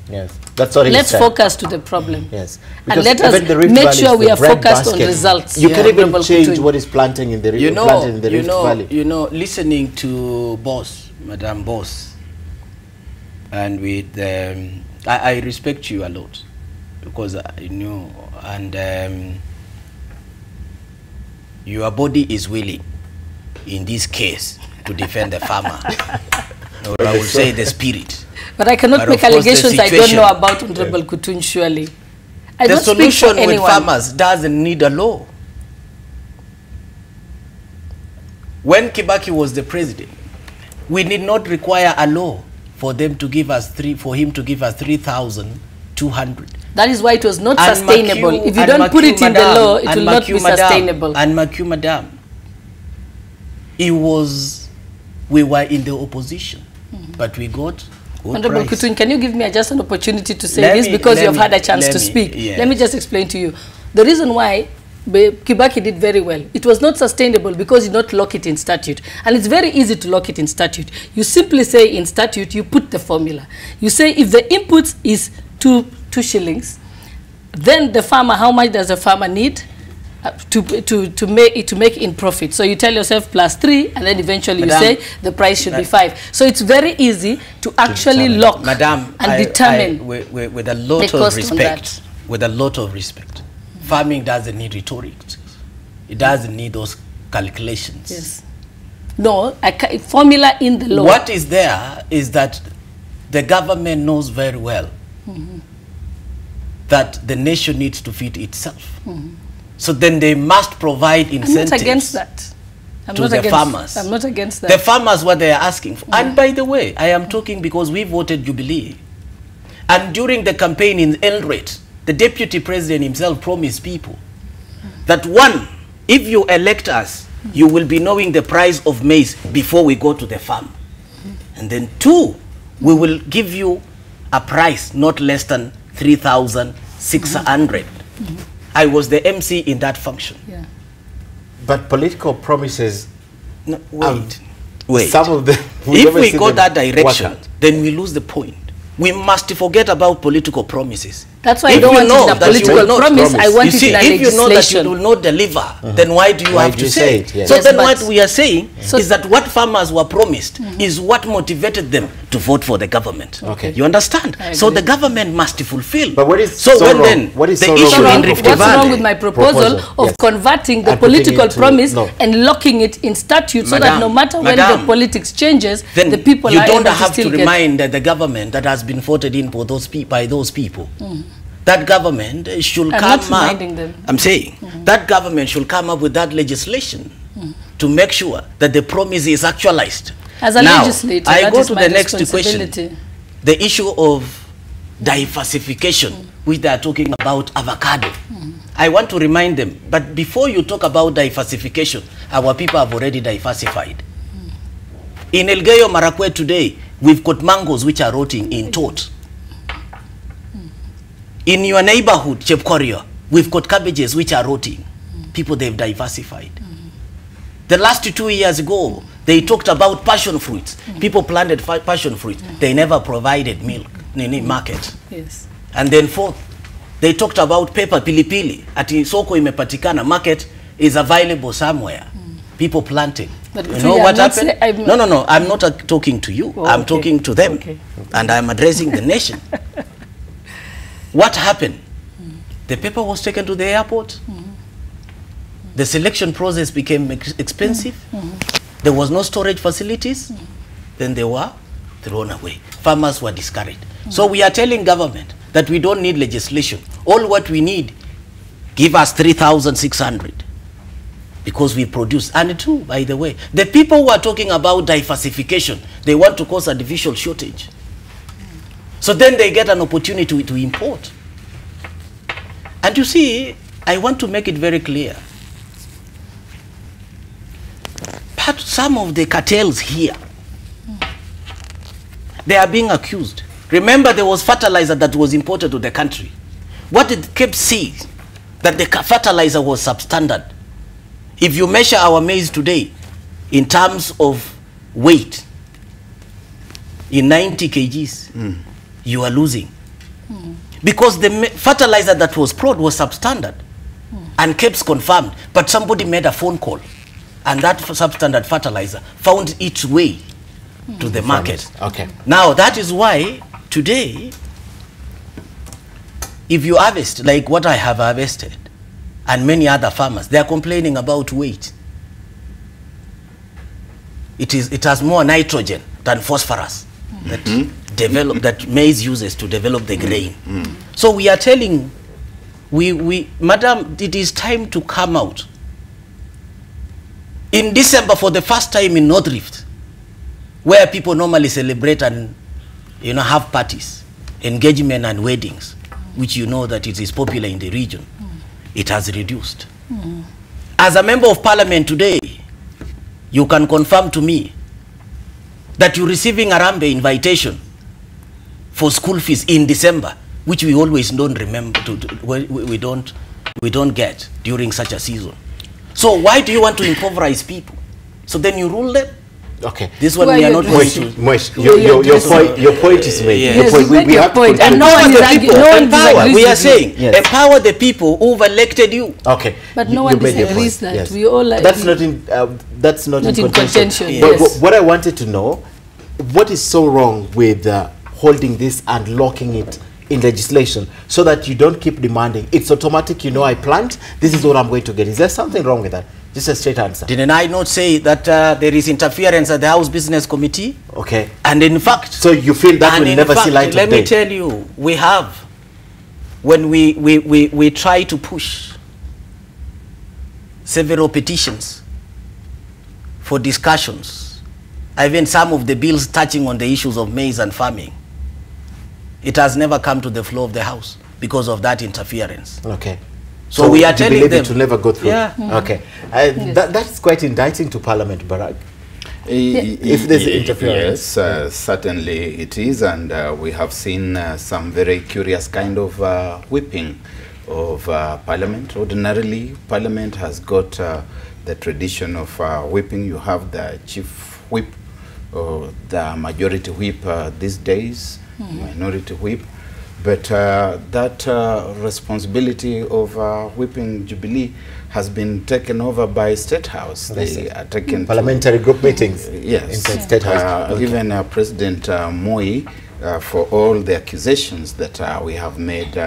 Yes, that's what
let's focus to the problem.
Yes,
and let us make sure we are focused on results.
You can even change what is planting in the Rift Valley.
You know, listening to Madam Boss, and with I respect you a lot, because I know, and your body is willing in this case to defend the farmer, or I will say the spirit.
But I cannot make allegations I don't know about, Honorable Kutunyi, surely.
The solution with farmers doesn't need a law. When Kibaki was the president, we did not require a law for them to give us for him to give us 3,200.
That is why it was not sustainable. If you don't put it in the law, it will not be sustainable.
And Madam, we were in the opposition, but we got
Honorable Kutunyi, can you give me just an opportunity to say this, because you have had a chance to speak? Let me just explain to you. The reason why Kibaki did very well, it was not sustainable because you don't lock it in statute. And it's very easy to lock it in statute. You simply say in statute, you put the formula. You say if the input is 2 shillings, then the farmer, how much does the farmer need? to make in profit. So you tell yourself +3, and then eventually
Madam,
you say the price should be 5. So it's very easy to actually lock
Madam,
and determine
with a lot of respect. With a lot of respect, farming doesn't need rhetoric. It doesn't need those calculations.
Yes. No, formula in the law.
What is there is that the government knows very well that the nation needs to feed itself. So then they must provide incentives.
I'm not against that.
To the farmers.
I'm not against that.
The farmers, what they are asking for. And by the way, I am talking because we voted Jubilee. And during the campaign in Eldoret, the deputy president himself promised people that, one, if you elect us, you will be knowing the price of maize before we go to the farm. And then 2, we will give you a price not less than 3,600. I was the MC in that function.
Yeah. But political promises...
No, wait.
Some of them...
If we go that direction, then we lose the point. We must forget about political promises.
That's why I don't want it in a political promise. I want it in a legislation.
If you know that you will not deliver, then why do you have to say it?
Yes.
So then what we are saying is that what farmers were promised is what motivated them to vote for the government.
Okay.
You understand? So the government must fulfill.
But what is
so
so
when
wrong?
Then
what is
the
so
issue
wrong?
in Rift
What's
Valley?
wrong with my proposal of converting the
and
political promise
no.
and locking it in statute so that no matter when the politics changes,
then
the people
you
are
don't
able
have
to
to
still
remind the government that has been voted in for those by those people. That government should come up. I'm saying that government should come up with that legislation to make sure that the promise is actualized.
As a legislator,
I go to the next question: the issue of diversification, which they are talking about avocado. I want to remind them, but before you talk about diversification, our people have already diversified. In Elgeyo Marakwet today, we've got mangoes which are rotting in Tot. In your neighborhood, Chepkorio, we've got cabbages which are rotting. People, they've diversified. The last 2 years ago, they talked about passion fruits. People planted passion fruits. They never provided milk in any market.
Yes.
And then 4th, they talked about pepper pilipili. At soko imepatikana, market is available somewhere. People planting.
But
you know what happened? No, I'm not talking to you. I'm talking to them. And I'm addressing the nation. What happened? The paper was taken to the airport. The selection process became expensive. There was no storage facilities. Then they were thrown away. Farmers were discouraged. So we are telling government that we don't need legislation. All what we need, give us 3,600. Because we produce. And 2, by the way, the people who are talking about diversification, they want to cause a artificial shortage. So then they get an opportunity to import. And you see, I want to make it very clear. But some of the cartels here, they are being accused. Remember, there was fertilizer that was imported to the country. What it kept saying, that the fertilizer was substandard. If you measure our maize today in terms of weight, in 90 kgs, you are losing. Because the fertilizer that was brought was substandard and kept confirmed. But somebody made a phone call, and that substandard fertilizer found its way to the market.
Okay.
Now, that is why today, if you harvest like what I have harvested, and many other farmers, they are complaining about weight. It has more nitrogen than phosphorus that maize uses to develop the grain. So we are telling, Madam, it is time to come out. In December, for the first time in North Rift, where people normally celebrate and have parties, engagement and weddings, which you know that it is popular in the region, it has reduced. As a member of parliament today, you can confirm to me that you're receiving a Rambe invitation for school fees in December, which we always don't remember, we don't get during such a season. So why do you want to impoverize people? So then you rule them.
Okay.
This one
Who
we
are
are
you
not going
addressing?
to.
Moish,
Who are you
your point is made.
Yes.
Your
Yes,
point,
you make
we
your
have to
point, and
conclude.
no one is arguing. No one
Empower.
disagrees
We are
with you.
saying
Yes.
empower the people who've elected you.
Okay.
But
You-
no
you
one
made your
disagrees
point,
that. We all like-
that's not in contention.
contention,
But
yes.
what I wanted to know, what is so wrong with holding this and locking it in legislation so that you don't keep demanding? It's automatic. You know, I plant. This is what I'm going to get. Is there something wrong with that? Just a straight answer.
Didn't I not say that there is interference at the House Business Committee?
Okay.
And in fact,
So you feel that will never see light of day?
let me tell you, we have, when we try to push several petitions for discussions, even some of the bills touching on the issues of maize and farming, it has never come to the floor of the House because of that interference.
Okay.
So we are
you
telling
believe
them
it will never go through?
Yeah.
Okay. That's quite indicting to Parliament, Barack.
If
there's interference.
Yes, certainly it is, and we have seen some very curious kind of whipping of Parliament. Ordinarily, Parliament has got the tradition of whipping. You have the chief whip, or the majority whip these days, minority whip. But that responsibility of whipping Jubilee has been taken over by State House. They are taken
Parliamentary group meetings.
Yes.
Inside State House. Okay.
Even President Moi, for all the accusations that we have made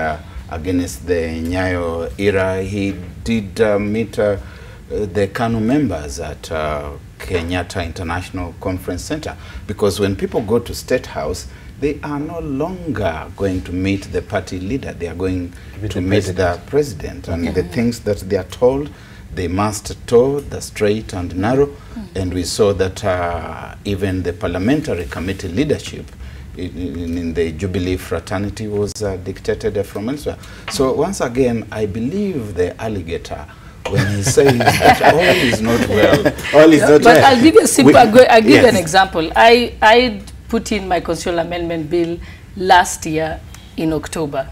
against the Nyayo era, he did meet the KANU members at Kenyatta International Conference Center. Because when people go to State House, they are no longer going to meet the party leader. They are going to meet the president. And the things that they are told, they must toe the straight and narrow. And we saw that even the parliamentary committee leadership in the Jubilee fraternity was dictated from elsewhere. So once again, I believe the alligator when he says that all is not well.
All is not
But
well.
I'll give you a simple, I'll give you an
Yes.
example. I put in my constitutional amendment bill last year in October.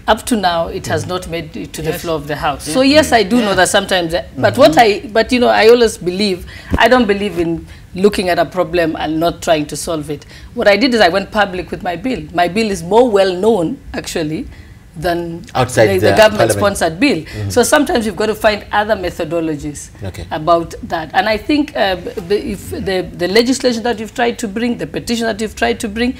Up to now, it has not made it to the floor of the House. So yes, I do know that sometimes, but you know, I always believe, I don't believe in looking at a problem and not trying to solve it. What I did is I went public with my bill. My bill is more well known, actually, than
Outside
the
the
government-sponsored bill. So sometimes you've got to find other methodologies about that. And I think if the legislation that you've tried to bring, the petition that you've tried to bring,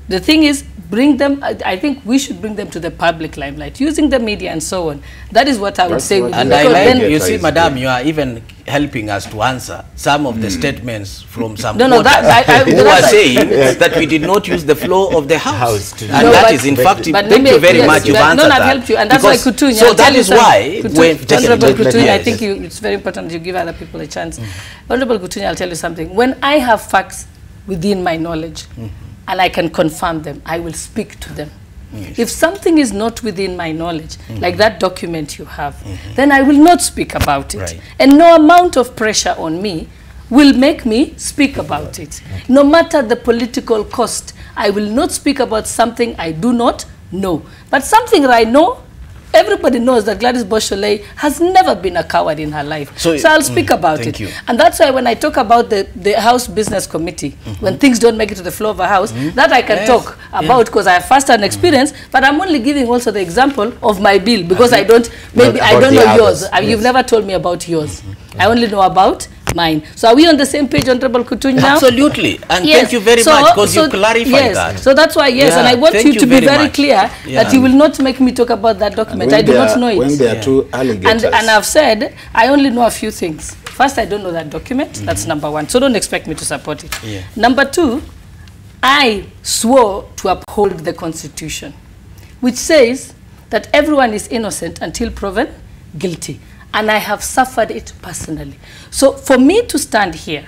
the thing is, bring them, I think we should bring them to the public limelight, using the media and so on. That is what I would say.
And I like, you see, Madam, you are even helping us to answer some of the statements from some who are saying that we did not use the floor of the House. And that is, in fact, thank you very much, you've answered that.
I've helped you, and that's why Kutunya.
So that is why,
Honorable Kutunya, I think it's very important that you give other people a chance. Honorable Kutunya, I'll tell you something. When I have facts within my knowledge, and I can confirm them, I will speak to them. If something is not within my knowledge, like that document you have, then I will not speak about it. And no amount of pressure on me will make me speak about it. No matter the political cost, I will not speak about something I do not know. But something that I know, everybody knows that Gladys Bosholei has never been a coward in her life. So I'll speak about it. And that's why when I talk about the House Business Committee, when things don't make it to the floor of a House, that I can talk about because I have first-hand experience, but I'm only giving also the example of my bill because I don't, maybe I don't know yours. You've never told me about yours. I only know about mine. So are we on the same page, Honorable Kutunya? Now?
Absolutely. And thank you very much because you clarified that.
So that's why, and I want you to be very clear that you will not make me talk about that document. I do not know it.
When there are two alligators.
And I've said, I only know a few things. First, I don't know that document. That's number one. So don't expect me to support it. Number two, I swore to uphold the Constitution, which says that everyone is innocent until proven guilty. And I have suffered it personally. So for me to stand here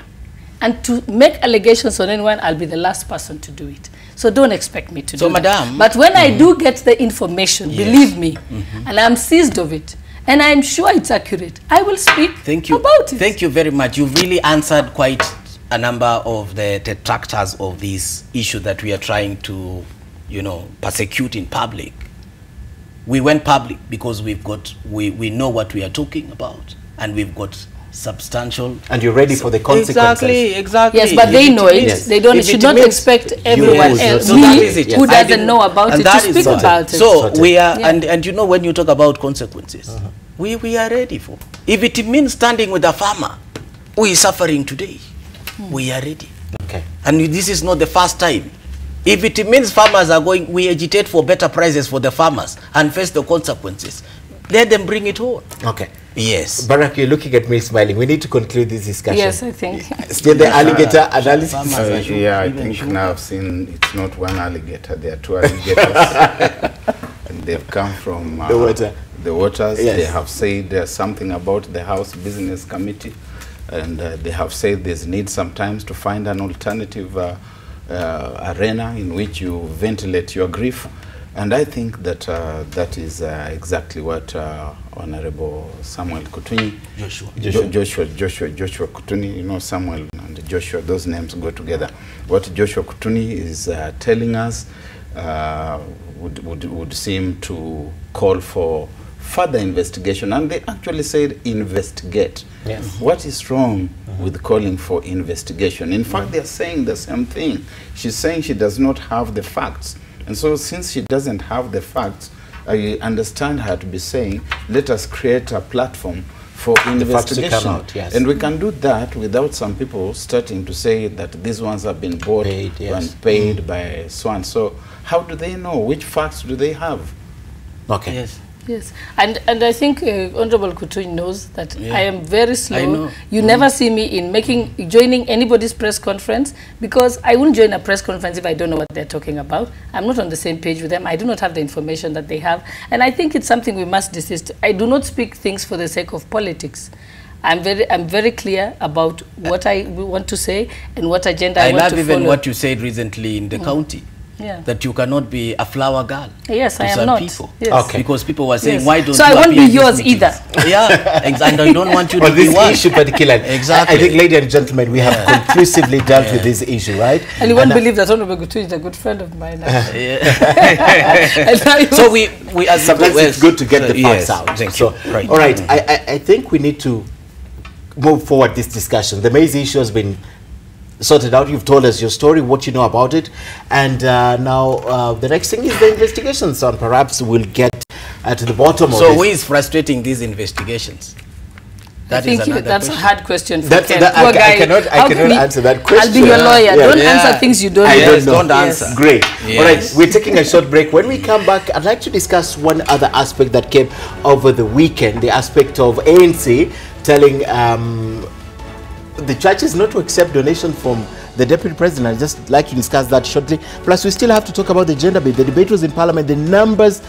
and to make allegations on anyone, I'll be the last person to do it. So don't expect me to do that. But when I do get the information, believe me, and I'm seized of it, and I'm sure it's accurate, I will speak about it.
Thank you very much. You've really answered quite a number of the detractors of this issue that we are trying to, you know, persecute in public. We went public because we've got, we know what we are talking about, and we've got substantial.
And you're ready for the consequences.
Exactly.
Yes, but they know it.
Yes.
They don't.
If
Should
it
not
means
expect
you
everyone
will
else,
not-
So that
me,
is it.
who
I
doesn't
didn't-
know about
and
it, to
that is
speak
sorted.
about it.
So
Sorted.
we are,
Yeah.
and you know, when you talk about consequences, we are ready for. If it means standing with a farmer who is suffering today, we are ready.
Okay.
And this is not the first time. If it means farmers are going, we agitate for better prices for the farmers and face the consequences. Let them bring it on.
Okay.
Yes.
Barak, you're looking at me smiling. We need to conclude this discussion.
Yes, I think.
Still the alligator analysis.
Yeah, I think now I've seen it's not one alligator, there are two alligators. And they've come from
The water.
The waters.
Yes.
They have said something about the House Business Committee, and they have said there's need sometimes to find an alternative arena in which you ventilate your grief. And I think that that is exactly what Honorable Samuel Kutunyi, Joshua Kutunyi, you know, Samuel and Joshua, those names go together. What Joshua Kutunyi is telling us would seem to call for further investigation, and they actually said investigate.
Yes.
What is wrong with calling for investigation? In fact, they are saying the same thing. She's saying she does not have the facts. And so since she doesn't have the facts, I understand her to be saying, let us create a platform for investigation.
facts to come out, yes.
And we can do that without some people starting to say that these ones have been bought
Paid, yes.
and paid by so and so. How do they know? Which facts do they have?
Okay.
Yes.
Yes, and I think Honorable Kutunyi knows that
Yeah.
I am very
I
slow.
know.
You never see me in joining anybody's press conference, because I wouldn't join a press conference if I don't know what they're talking about. I'm not on the same page with them. I do not have the information that they have, and I think it's something we must desist. I do not speak things for the sake of politics. I'm very clear about what I want to say and what agenda I want to
love
follow.
even what you said recently in the county.
Yeah.
That you cannot be a flower girl.
Yes,
to
I am
some
not.
people.
Yes.
Okay.
Because people were saying,
Yes.
why don't
So
you
I won't
appear
be
in these
yours
meetings?
either.
Yeah, and I don't want you to
On
be
this
one.
issue particularly.
Exactly.
I think, ladies and gentlemen, we have conclusively dealt with this issue, right?
And you won't believe that Honorable Kutunyi is a good friend of mine.
So we as
sometimes it's good to get the facts
yes,
out.
thank
So,
you. Right.
all right, I think we need to move forward this discussion. The maize issue has been sorted out. You've told us your story, what you know about it, and now the next thing is the investigations, and perhaps we'll get to the bottom of
So
this.
who is frustrating these investigations?
I think that's a hard question for
That's-
Ken.
that-
Poor guy.
I cannot
How can
answer that question.
I'll be your lawyer.
Yeah.
Don't
Yeah.
answer things you don't
I
know.
don't know.
Don't answer.
Great.
Yes.
All right, we're taking a short break. When we come back, I'd like to discuss one other aspect that came over the weekend, the aspect of ANC telling the churches not to accept donation from the Deputy President. I'd just like to discuss that shortly. Plus, we still have to talk about the gender bill. The debate was in Parliament. The numbers,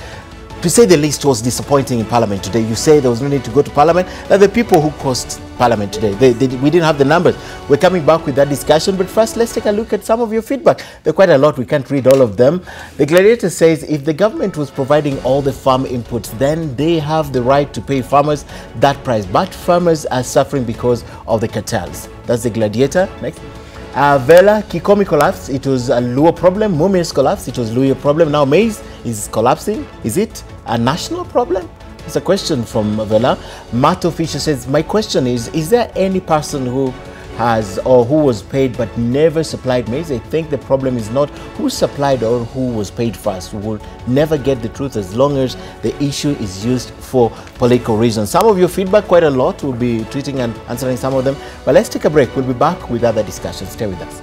to say the least, was disappointing in Parliament today. You say there was no need to go to Parliament. That the people who caused Parliament today, we didn't have the numbers. We're coming back with that discussion. But first, let's take a look at some of your feedback. There are quite a lot. We can't read all of them. The Gladiator says, if the government was providing all the farm inputs, then they have the right to pay farmers that price. But farmers are suffering because of the cartels. That's the Gladiator. Next. Vela, Kikomi collapsed. It was a Luo problem. Mumias collapsed. It was Luo problem. Now maize is collapsing. Is it a national problem? It's a question from Vela. Mato Fisher says, my question is there any person who has or who was paid but never supplied maize? I think the problem is not who supplied or who was paid first. We will never get the truth as long as the issue is used for political reasons. Some of your feedback, quite a lot, we'll be treating and answering some of them. But let's take a break. We'll be back with other discussions. Stay with us.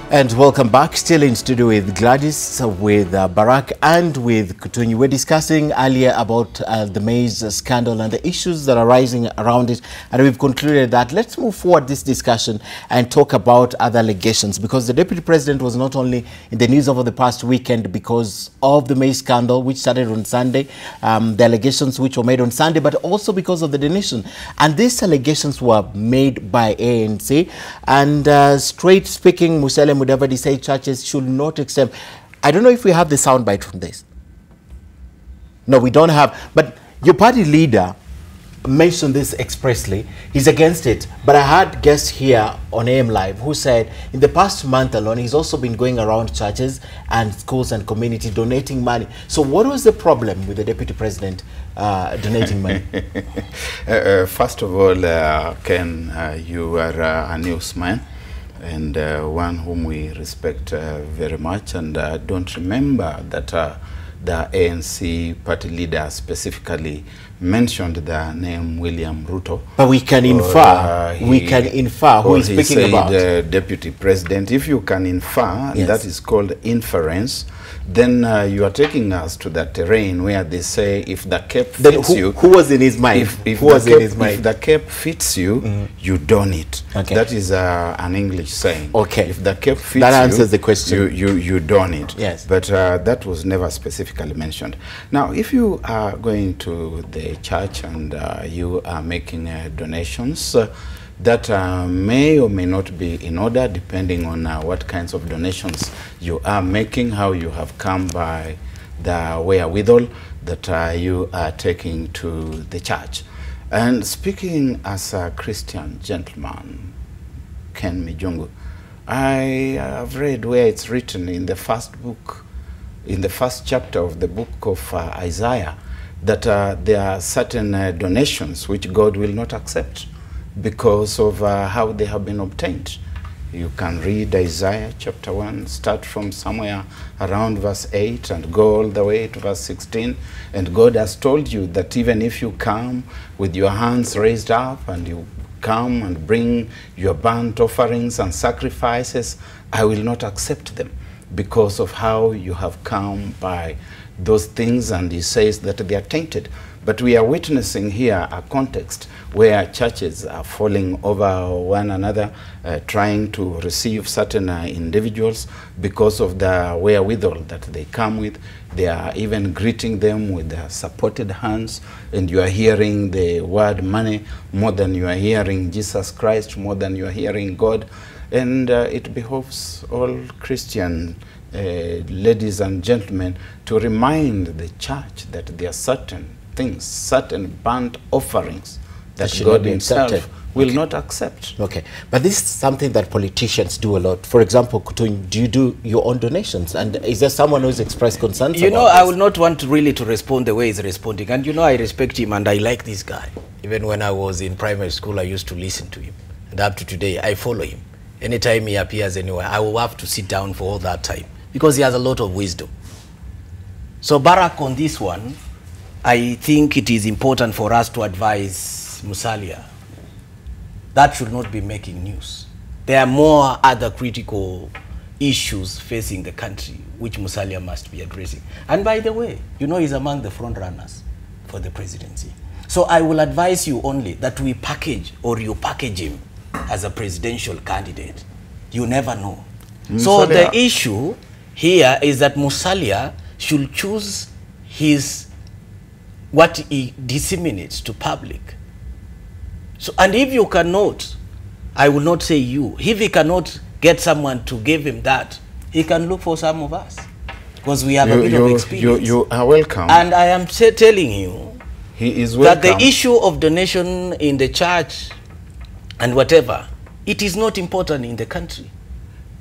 And welcome back. Still in studio with Gladys, with Barack and with Kutunyi. We're discussing earlier about the maize scandal and the issues that are rising around it. And we've concluded that let's move forward this discussion and talk about other allegations, because the Deputy President was not only in the news over the past weekend because of the maize scandal, which started on Sunday, the allegations which were made on Sunday, but also because of the donation. And these allegations were made by ANC. And straight speaking, Musalia Mudavadi said churches should not accept. I don't know if we have the soundbite from this. No, we don't have. But your party leader mentioned this expressly. He's against it. But I had guests here on AM Live who said in the past month alone, he's also been going around churches and schools and community donating money. So what was the problem with the Deputy President donating money?
First of all, Ken, you are a newsman and one whom we respect very much, and don't remember that the ANC party leader specifically mentioned the name William Ruto.
But we can infer, who he's speaking about.
The Deputy President. If you can infer,
yes,
that is called inference, then you are taking us to the terrain where they say if the cap fits you.
Who was in his mind?
If the cap fits you, you don it.
Okay.
That is an English saying.
Okay.
If the cap fits
that answers the question.
You don it.
Yes.
But that was never specifically mentioned. Now, if you are going to the church and you are making donations, that may or may not be in order depending on what kinds of donations you are making, how you have come by the wherewithal that you are taking to the church. And speaking as a Christian gentleman, Ken Mijungu, I have read where it's written in the first book, in the first chapter of the book of Isaiah, that there are certain donations which God will not accept because of how they have been obtained. You can read Isaiah chapter 1, start from somewhere around verse 8 and go all the way to verse 16. And God has told you that even if you come with your hands raised up and you come and bring your burnt offerings and sacrifices, I will not accept them because of how you have come by those things. And he says that they are tainted. But we are witnessing here a context where churches are falling over one another, trying to receive certain individuals because of the wherewithal that they come with. They are even greeting them with their supported hands, and you are hearing the word money more than you are hearing Jesus Christ, more than you are hearing God. And it behoves all Christian ladies and gentlemen to remind the church that there are certain things, certain burnt offerings that God himself will not accept.
Okay, but this is something that politicians do a lot. For example, Kutunyi, do you do your own donations? And is there someone who's expressed concerns
You know,
about
I
this?
will not want really to respond the way he's responding. And you know, I respect him and I like this guy. Even when I was in primary school, I used to listen to him. And up to today, I follow him. Anytime he appears anywhere, I will have to sit down for all that time because he has a lot of wisdom. So Barack, on this one, I think it is important for us to advise Musalia that should not be making news. There are more other critical issues facing the country which Musalia must be addressing. And by the way, you know, he's among the front runners for the presidency. So I will advise you only that we package, or you package him as a presidential candidate. You never know.
Musalia.
So the issue here is that Musalia should choose what he disseminates to public. So, and if you cannot, I will not say you, if he cannot get someone to give him that, he can look for some of us, because we have a bit of experience.
You are welcome.
And I am telling you,
he is welcome.
that the issue of donation in the church and whatever, it is not important in the country.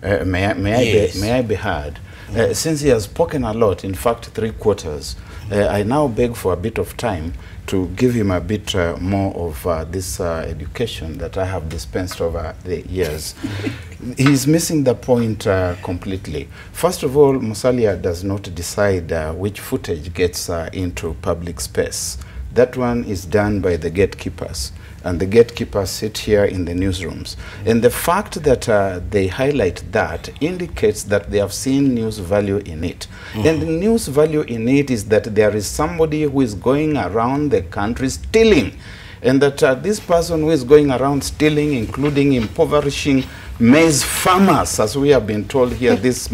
May I be heard? Since he has spoken a lot, in fact 3/4, I now beg for a bit of time to give him a bit more of this education that I have dispensed over the years. He's missing the point completely. First of all, Musalia does not decide which footage gets into public space. That one is done by the gatekeepers. And the gatekeepers sit here in the newsrooms. And the fact that they highlight that indicates that they have seen news value in it. And the news value in it is that there is somebody who is going around the country stealing. And that this person who is going around stealing, including impoverishing maize farmers, as we have been told here this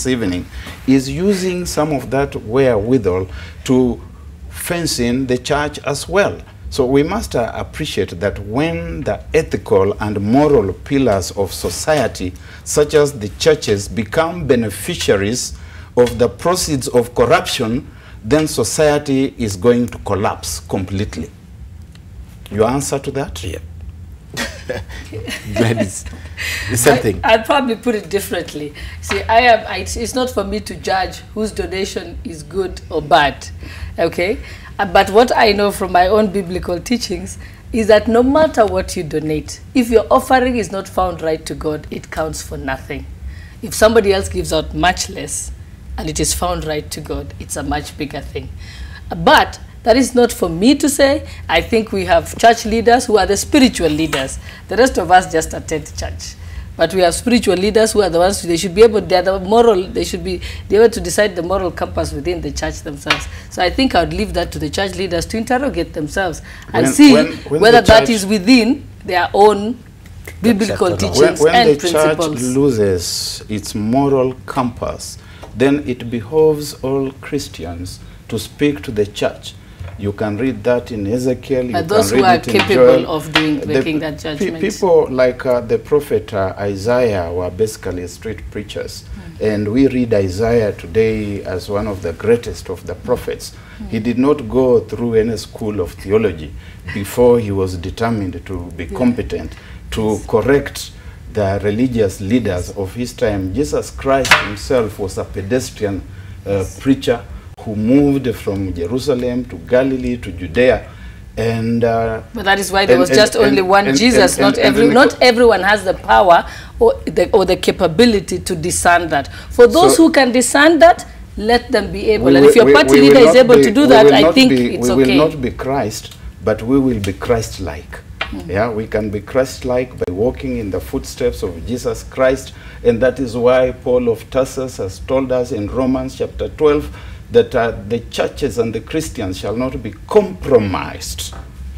evening, is using some of that wherewithal to fence in the church as well. So we must appreciate that when the ethical and moral pillars of society, such as the churches, become beneficiaries of the proceeds of corruption, then society is going to collapse completely. Your answer to that?
Yeah. That is the same thing.
I'd probably put it differently. See, it's not for me to judge whose donation is good or bad, okay? But what I know from my own biblical teachings is that no matter what you donate, if your offering is not found right to God, it counts for nothing. If somebody else gives out much less and it is found right to God, it's a much bigger thing. But that is not for me to say. I think we have church leaders who are the spiritual leaders. The rest of us just attend church. But we have spiritual leaders who are the ones, they should be able, they are the moral, they should be able to decide the moral compass within the church themselves. So I think I would leave that to the church leaders to interrogate themselves and see whether that is within their own biblical teachings and principles. When the church loses its moral compass, then it behoves all Christians to speak to the church. You can read that in Ezekiel. But those who are capable of making that judgment.
People like the prophet Isaiah were basically street preachers. And we read Isaiah today as one of the greatest of the prophets. He did not go through any school of theology before he was determined to be competent to correct the religious leaders of his time. Jesus Christ himself was a pedestrian preacher who moved from Jerusalem to Galilee to Judea, and but
that is why there was just only one Jesus. Not everyone has the power or the capability to discern that. For those who can discern that, let them be able. And if your party leader is able to do that, I think it's okay.
We will not be Christ, but we will be Christ-like. Yeah, we can be Christ-like by walking in the footsteps of Jesus Christ, and that is why Paul of Tarsus has told us in Romans chapter 12 that the churches and the Christians shall not be compromised.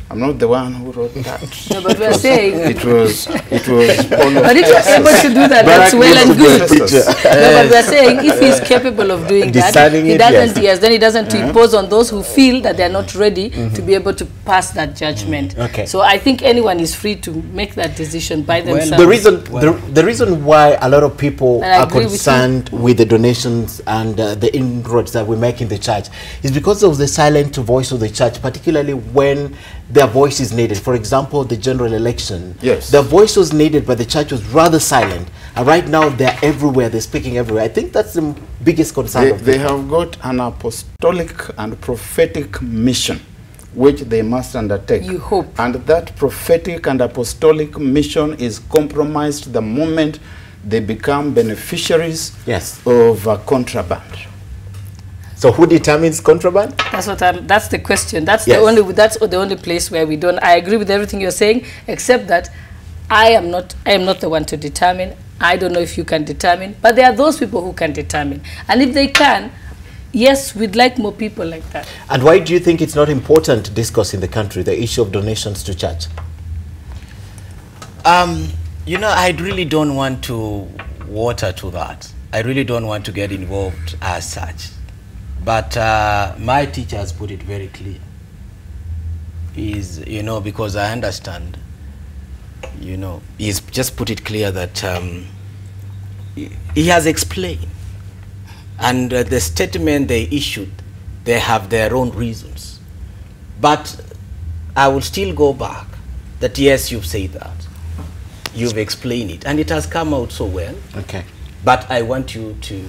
I'm not the one who wrote that.
No, but we're saying
it was Paul of
But if you're able to do that, that's well and good. No, but we're saying if he's capable of doing that, he doesn't. Yes, then he doesn't impose on those who feel that they're not ready to be able to pass that judgment. Okay. So I think anyone is free to make that decision by themselves.
The reason why a lot of people are concerned with the donations and the inroads that we make in the church is because of the silent voice of the church, particularly when their voice is needed. For example, the general election. Yes. Their voice was needed, but the church was rather silent. And right now, they're everywhere. They're speaking everywhere. I think that's the biggest concern.
They have got an apostolic and prophetic mission, which they must undertake.
You hope.
And that prophetic and apostolic mission is compromised the moment they become beneficiaries of contraband.
So who determines contraband?
That's the question. That's the only place where we don't. I agree with everything you're saying, except that I am not the one to determine. I don't know if you can determine, but there are those people who can determine. And if they can, yes, we'd like more people like that.
And why do you think it's not important to discuss in the country the issue of donations to church?
You know, I really don't want to water to that. I really don't want to get involved as such. But my teacher has put it very clear. You know, because I understand, you know, he's just put it clear that he has explained. And the statement they issued, they have their own reasons. But I will still go back that yes, you've said that. You've explained it. And it has come out so well.
Okay.
But I want you to...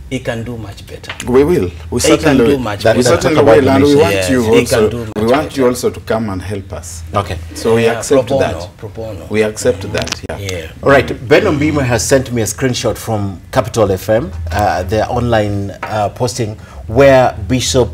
He can do much better.
We will. We certainly will. We certainly will, and we want you also. We want you also to come and help us.
Okay.
So we accept that. We accept that.
Yeah. All right. Ben Ombima has sent me a screenshot from Capital FM, their online posting, where Bishop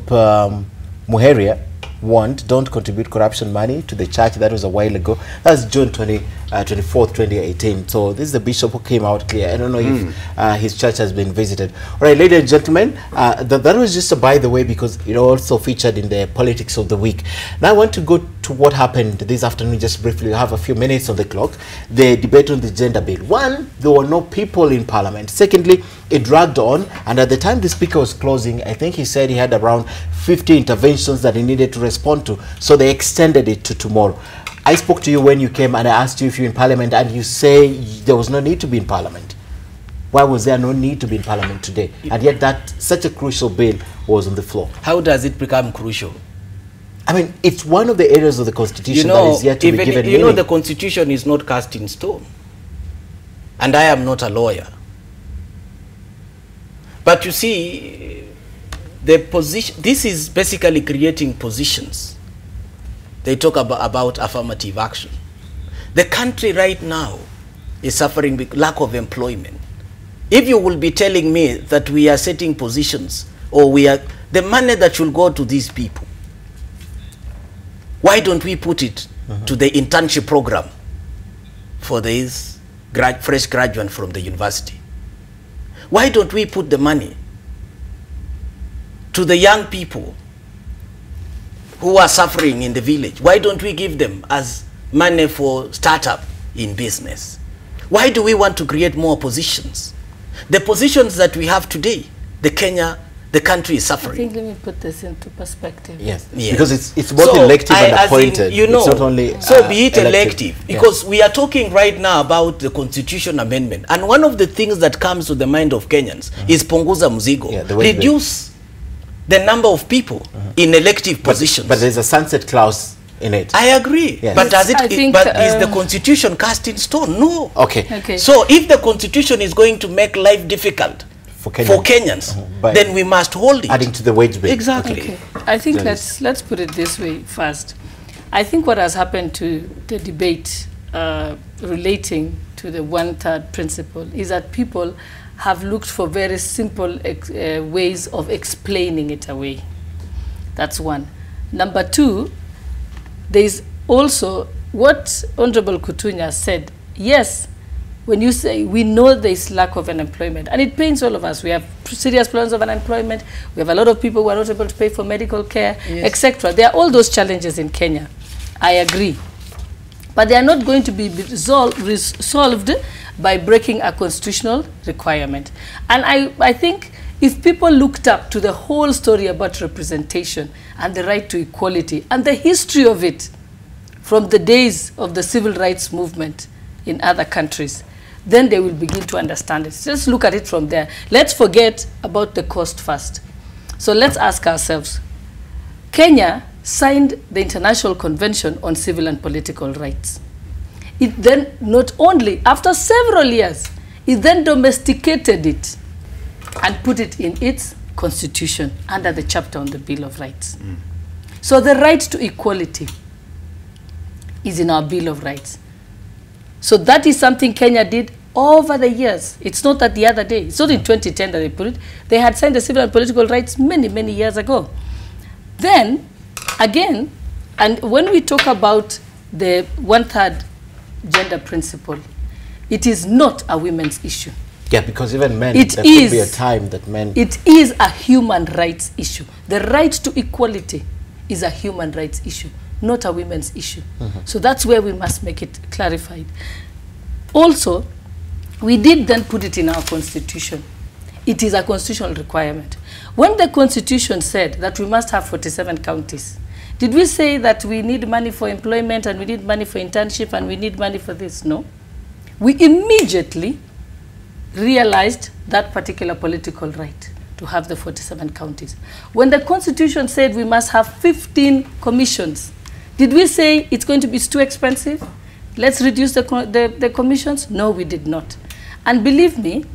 Muheria warned, don't contribute corruption money to the church. That was a while ago. That's June 24th, 2018. So this is the bishop who came out clear. I don't know if his church has been visited. All right, ladies and gentlemen, that was just a by the way, because it also featured in the politics of the week. Now I want to go to what happened this afternoon, just briefly. We have a few minutes on the clock. The debate on the gender bill. One, there were no people in parliament. Secondly, it dragged on, and at the time the speaker was closing, I think he said he had around 50 interventions that he needed to respond to, so they extended it to tomorrow. I spoke to you when you came and I asked you if you're in parliament, and you say there was no need to be in parliament. Why was there no need to be in parliament today? And yet that such a crucial bill was on the floor.
How does it become crucial?
I mean, it's one of the areas of the constitution that is yet to be given
You know,
meaning.
the constitution is not cast in stone. And I am not a lawyer. But you see, the position, this is basically creating positions. They talk about affirmative action. The country right now is suffering with lack of employment. If you will be telling me that we are setting positions, or we are, the money that should go to these people, why don't we put it to the internship program for these fresh graduates from the university? Why don't we put the money to the young people who are suffering in the village? Why don't we give them as money for startup in business? Why do we want to create more positions? The positions that we have today, the country is suffering.
I think let me put this into perspective.
Yes,
Yes.
because it's both elective and appointed.
You know,
it's not only
so be it elective,
Yeah.
because we are talking right now about the constitution amendment, and one of the things that comes to the mind of Kenyans is punguza mzigo, reduce the number of people in elective positions.
But there's a sunset clause in it.
I agree,
Yes.
but does it?
I think,
but is the constitution cast in stone? No.
Okay.
So if the constitution is going to make life difficult for Kenyans, then we must hold it.
Adding to the wage bill.
Exactly.
Okay. I think let's put it this way first. I think what has happened to the debate relating to the 1/3 principle is that people have looked for very simple ways of explaining it away. That's one. Number two, there is also what Honorable Kutunya said. Yes, when you say we know there is lack of unemployment, and it pains all of us. We have serious problems of unemployment. We have a lot of people who are not able to pay for medical care, etc. There are all those challenges in Kenya. I agree. But they are not going to be resolved by breaking a constitutional requirement. And I think if people looked up to the whole story about representation and the right to equality and the history of it from the days of the civil rights movement in other countries, then they will begin to understand it. Just look at it from there. Let's forget about the cost first. So let's ask ourselves, Kenya signed the International Convention on Civil and Political Rights. It then, not only, after several years, it then domesticated it and put it in its constitution under the chapter on the Bill of Rights. So the right to equality is in our Bill of Rights. So that is something Kenya did over the years. It's not that the other day. It's not in 2010 that they put it. They had signed the civil and political rights many, many years ago. Then, again, and when we talk about the 1/3 gender principle, it is not a women's issue.
Yeah, because even men,
It
there could be a
is.
time that men...
It is a human rights issue. The right to equality is a human rights issue, not a women's issue. So that's where we must make it clarified. Also, we did then put it in our constitution. It is a constitutional requirement. When the constitution said that we must have 47 counties, did we say that we need money for employment and we need money for internship and we need money for this? No. We immediately realized that particular political right to have the 47 counties. When the constitution said we must have 15 commissions, did we say it's going to be too expensive? Let's reduce the commissions? No, we did not. And believe me,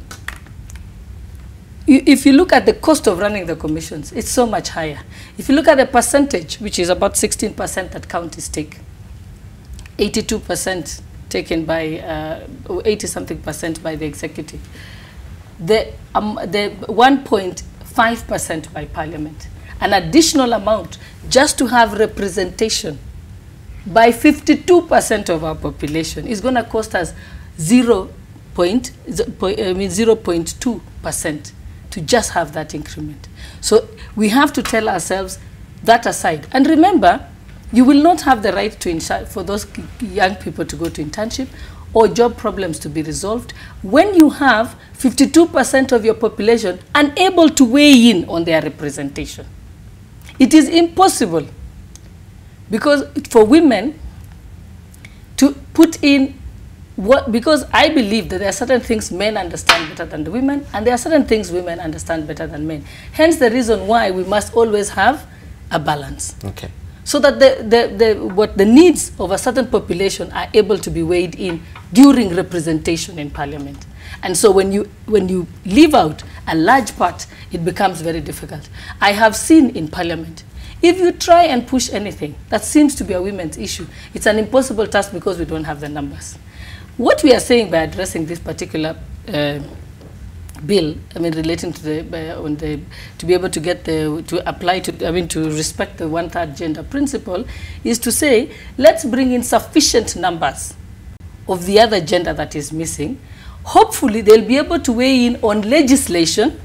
if you look at the cost of running the commissions, it's so much higher. If you look at the percentage, which is about 16% that counties take, 82% taken by, 80-something% by the executive, the 1.5% by parliament, an additional amount just to have representation by 52% of our population is going to cost us 0.2% to just have that increment. So we have to tell ourselves that aside. And remember, you will not have the right to for those young people to go to internship or job problems to be resolved when you have 52% of your population unable to weigh in on their representation. It is impossible, because for women to put in because I believe that there are certain things men understand better than the women, and there are certain things women understand better than men. Hence the reason why we must always have a balance.
Okay.
So that the needs of a certain population are able to be weighed in during representation in parliament. And so when you leave out a large part, it becomes very difficult. I have seen in parliament, if you try and push anything that seems to be a women's issue, it's an impossible task because we don't have the numbers. What we are saying by addressing this particular bill, I mean, relating to to be able to get to apply to, I mean, to respect the 1/3 gender principle, is to say, let's bring in sufficient numbers of the other gender that is missing. Hopefully, they'll be able to weigh in on legislation,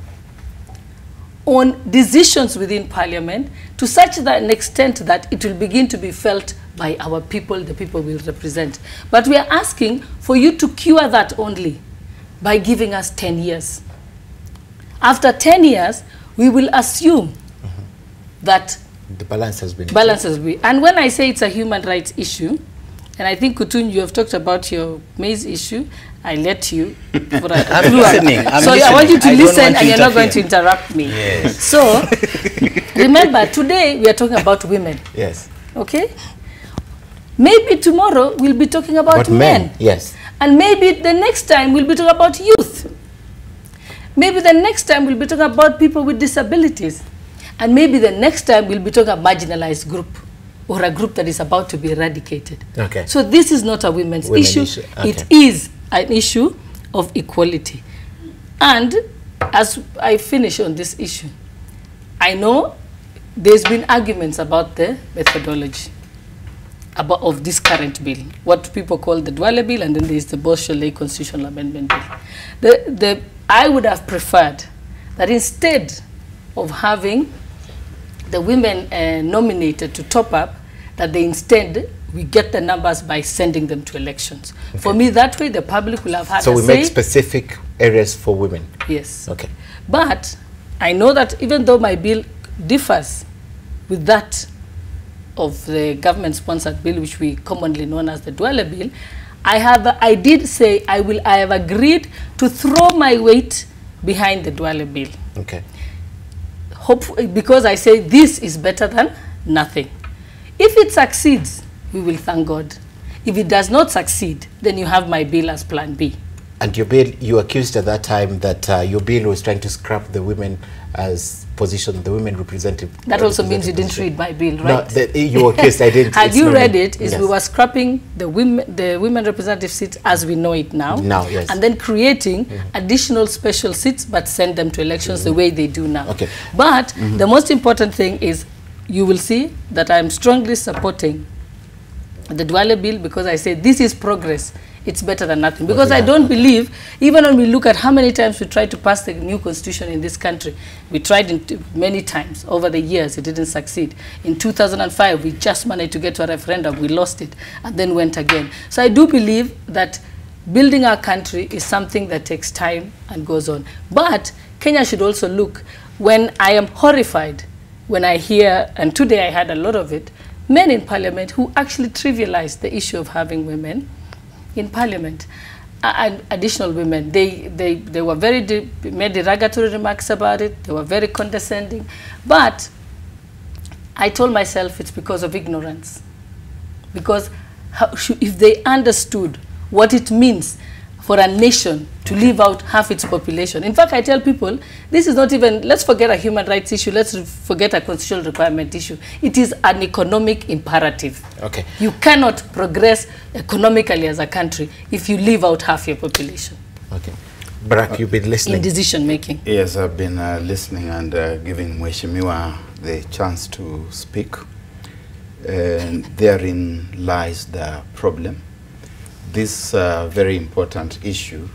on decisions within parliament, to such an extent that it will begin to be felt by our people, the people we represent. But we are asking for you to cure that only by giving us 10 years. After 10 years, we will assume that
the balance has been
And when I say it's a human rights issue, and I think, Kutun, you have talked about your maize issue, I let you. For
I'm listening.
I want you to listen, and you're not going to interrupt me.
Yes.
So, remember, today we are talking about women.
Yes.
Okay? Maybe tomorrow we'll be talking about men.
Yes.
And maybe the next time we'll be talking about youth. Maybe the next time we'll be talking about people with disabilities. And maybe the next time we'll be talking about a marginalized group, or a group that is about to be eradicated.
Okay.
So this is not a women's issue.
Okay.
It is an issue of equality. And as I finish on this issue, I know there's been arguments about the methodology of this current bill, what people call the Dwale bill, and then there's the Bolshevik constitutional amendment bill. I would have preferred that instead of having the women nominated to top up, that they instead we get the numbers by sending them to elections. Okay. For me, that way the public will have had
so
a
we
say.
make specific areas for women.
Yes.
Okay.
But I know that even though my bill differs with that of the government-sponsored bill, which we commonly known as the Dwale bill, I did say I have agreed to throw my weight behind the Dwale bill.
Okay.
Hopefully, because I say this is better than nothing. If it succeeds, we will thank God. If it does not succeed, then you have my bill as plan B.
And your bill, you accused at that time that your bill was trying to scrap the women as position, the women representative.
That also means you didn't read my bill, right?
No, you accused, I didn't.
Had you read it,
yes.
We were scrapping the women representative seats as we know it now.
Now, yes.
And then creating additional special seats, but send them to elections the way they do now.
Okay.
But the most important thing is, you will see that I'm strongly supporting the Dwale bill, because I say this is progress. It's better than nothing. Because I don't believe, even when we look at how many times we tried to pass the new constitution in this country, we tried many times over the years, it didn't succeed. In 2005, we just managed to get to a referendum, we lost it, and then went again. So I do believe that building our country is something that takes time and goes on. But Kenya should also look, when I am horrified, when I hear, and today I had a lot of it, men in parliament who actually trivialize the issue of having women in parliament, and additional women. They were made derogatory remarks about it. They were very condescending. But I told myself it's because of ignorance. Because if they understood what it means for a nation to leave out half its population. In fact, I tell people, this is not even, let's forget a human rights issue, let's forget a constitutional requirement issue. It is an economic imperative.
Okay.
You cannot progress economically as a country if you leave out half your population.
Okay. Barack, you've been listening.
in decision making.
Yes, I've been listening and giving Mheshimiwa the chance to speak. And therein lies the problem. This very important issue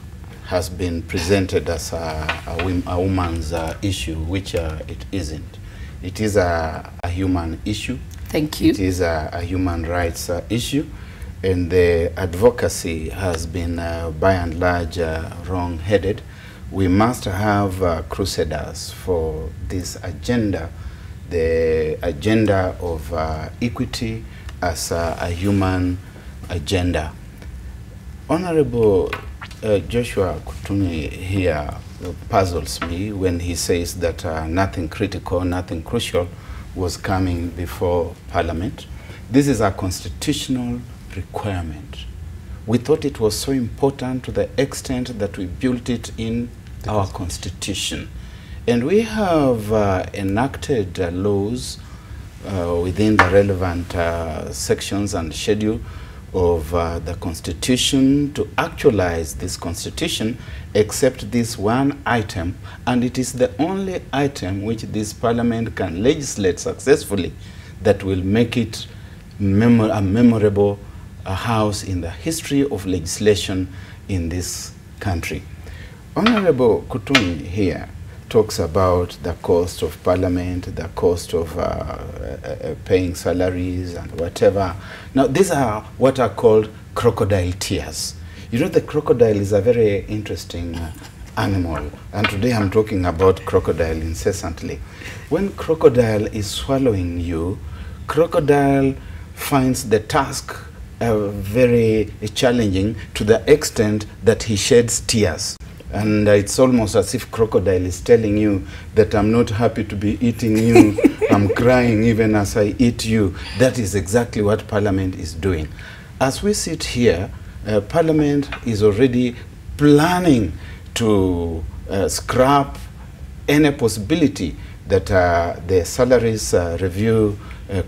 has been presented as a woman's issue, which it isn't. It is a human issue.
Thank you.
It is a human rights issue, and the advocacy has been by and large wrong-headed. We must have crusaders for this agenda, the agenda of equity as a human agenda. Honorable Joshua Kutuni here puzzles me when he says that nothing critical, nothing crucial was coming before Parliament. This is a constitutional requirement. We thought it was so important to the extent that we built it in our Constitution. And we have enacted laws within the relevant sections and schedule of the Constitution to actualize this Constitution, except this one item, and it is the only item which this Parliament can legislate successfully that will make it a memorable house in the history of legislation in this country. Honorable Kutuni here talks about the cost of Parliament, the cost of paying salaries and whatever. Now, these are what are called crocodile tears. You know, the crocodile is a very interesting animal, and today I'm talking about crocodile incessantly. When crocodile is swallowing you, crocodile finds the task very challenging to the extent that he sheds tears. And it's almost as if crocodile is telling you that I'm not happy to be eating you. I'm crying even as I eat you. That is exactly what Parliament is doing. As we sit here, Parliament is already planning to scrap any possibility that the Salaries Review